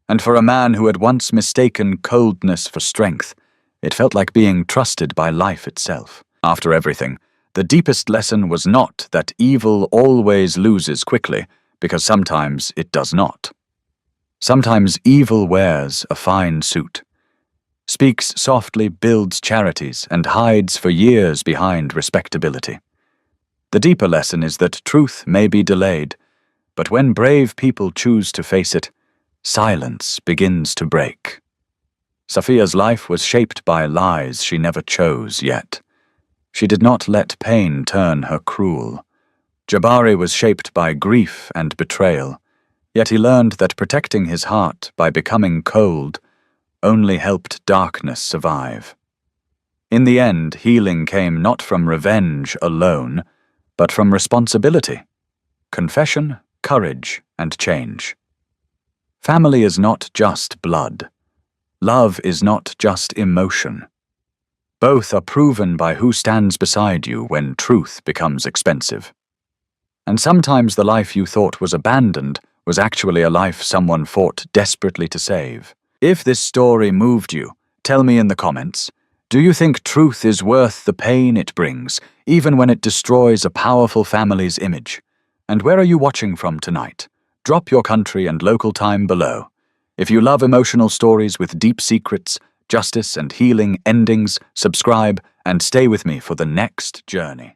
And for a man who had once mistaken coldness for strength, it felt like being trusted by life itself. After everything, the deepest lesson was not that evil always loses quickly, because sometimes it does not. Sometimes evil wears a fine suit, speaks softly, builds charities, and hides for years behind respectability. The deeper lesson is that truth may be delayed, but when brave people choose to face it, silence begins to break. Sophia's life was shaped by lies she never chose yet. She did not let pain turn her cruel. Jabari was shaped by grief and betrayal, yet he learned that protecting his heart by becoming cold only helped darkness survive. In the end, healing came not from revenge alone, but from responsibility, confession, courage, and change. Family is not just blood. Love is not just emotion. Both are proven by who stands beside you when truth becomes expensive. And sometimes the life you thought was abandoned was actually a life someone fought desperately to save. If this story moved you, tell me in the comments. Do you think truth is worth the pain it brings, even when it destroys a powerful family's image? And where are you watching from tonight? Drop your country and local time below. If you love emotional stories with deep secrets, justice and healing endings, subscribe and stay with me for the next journey.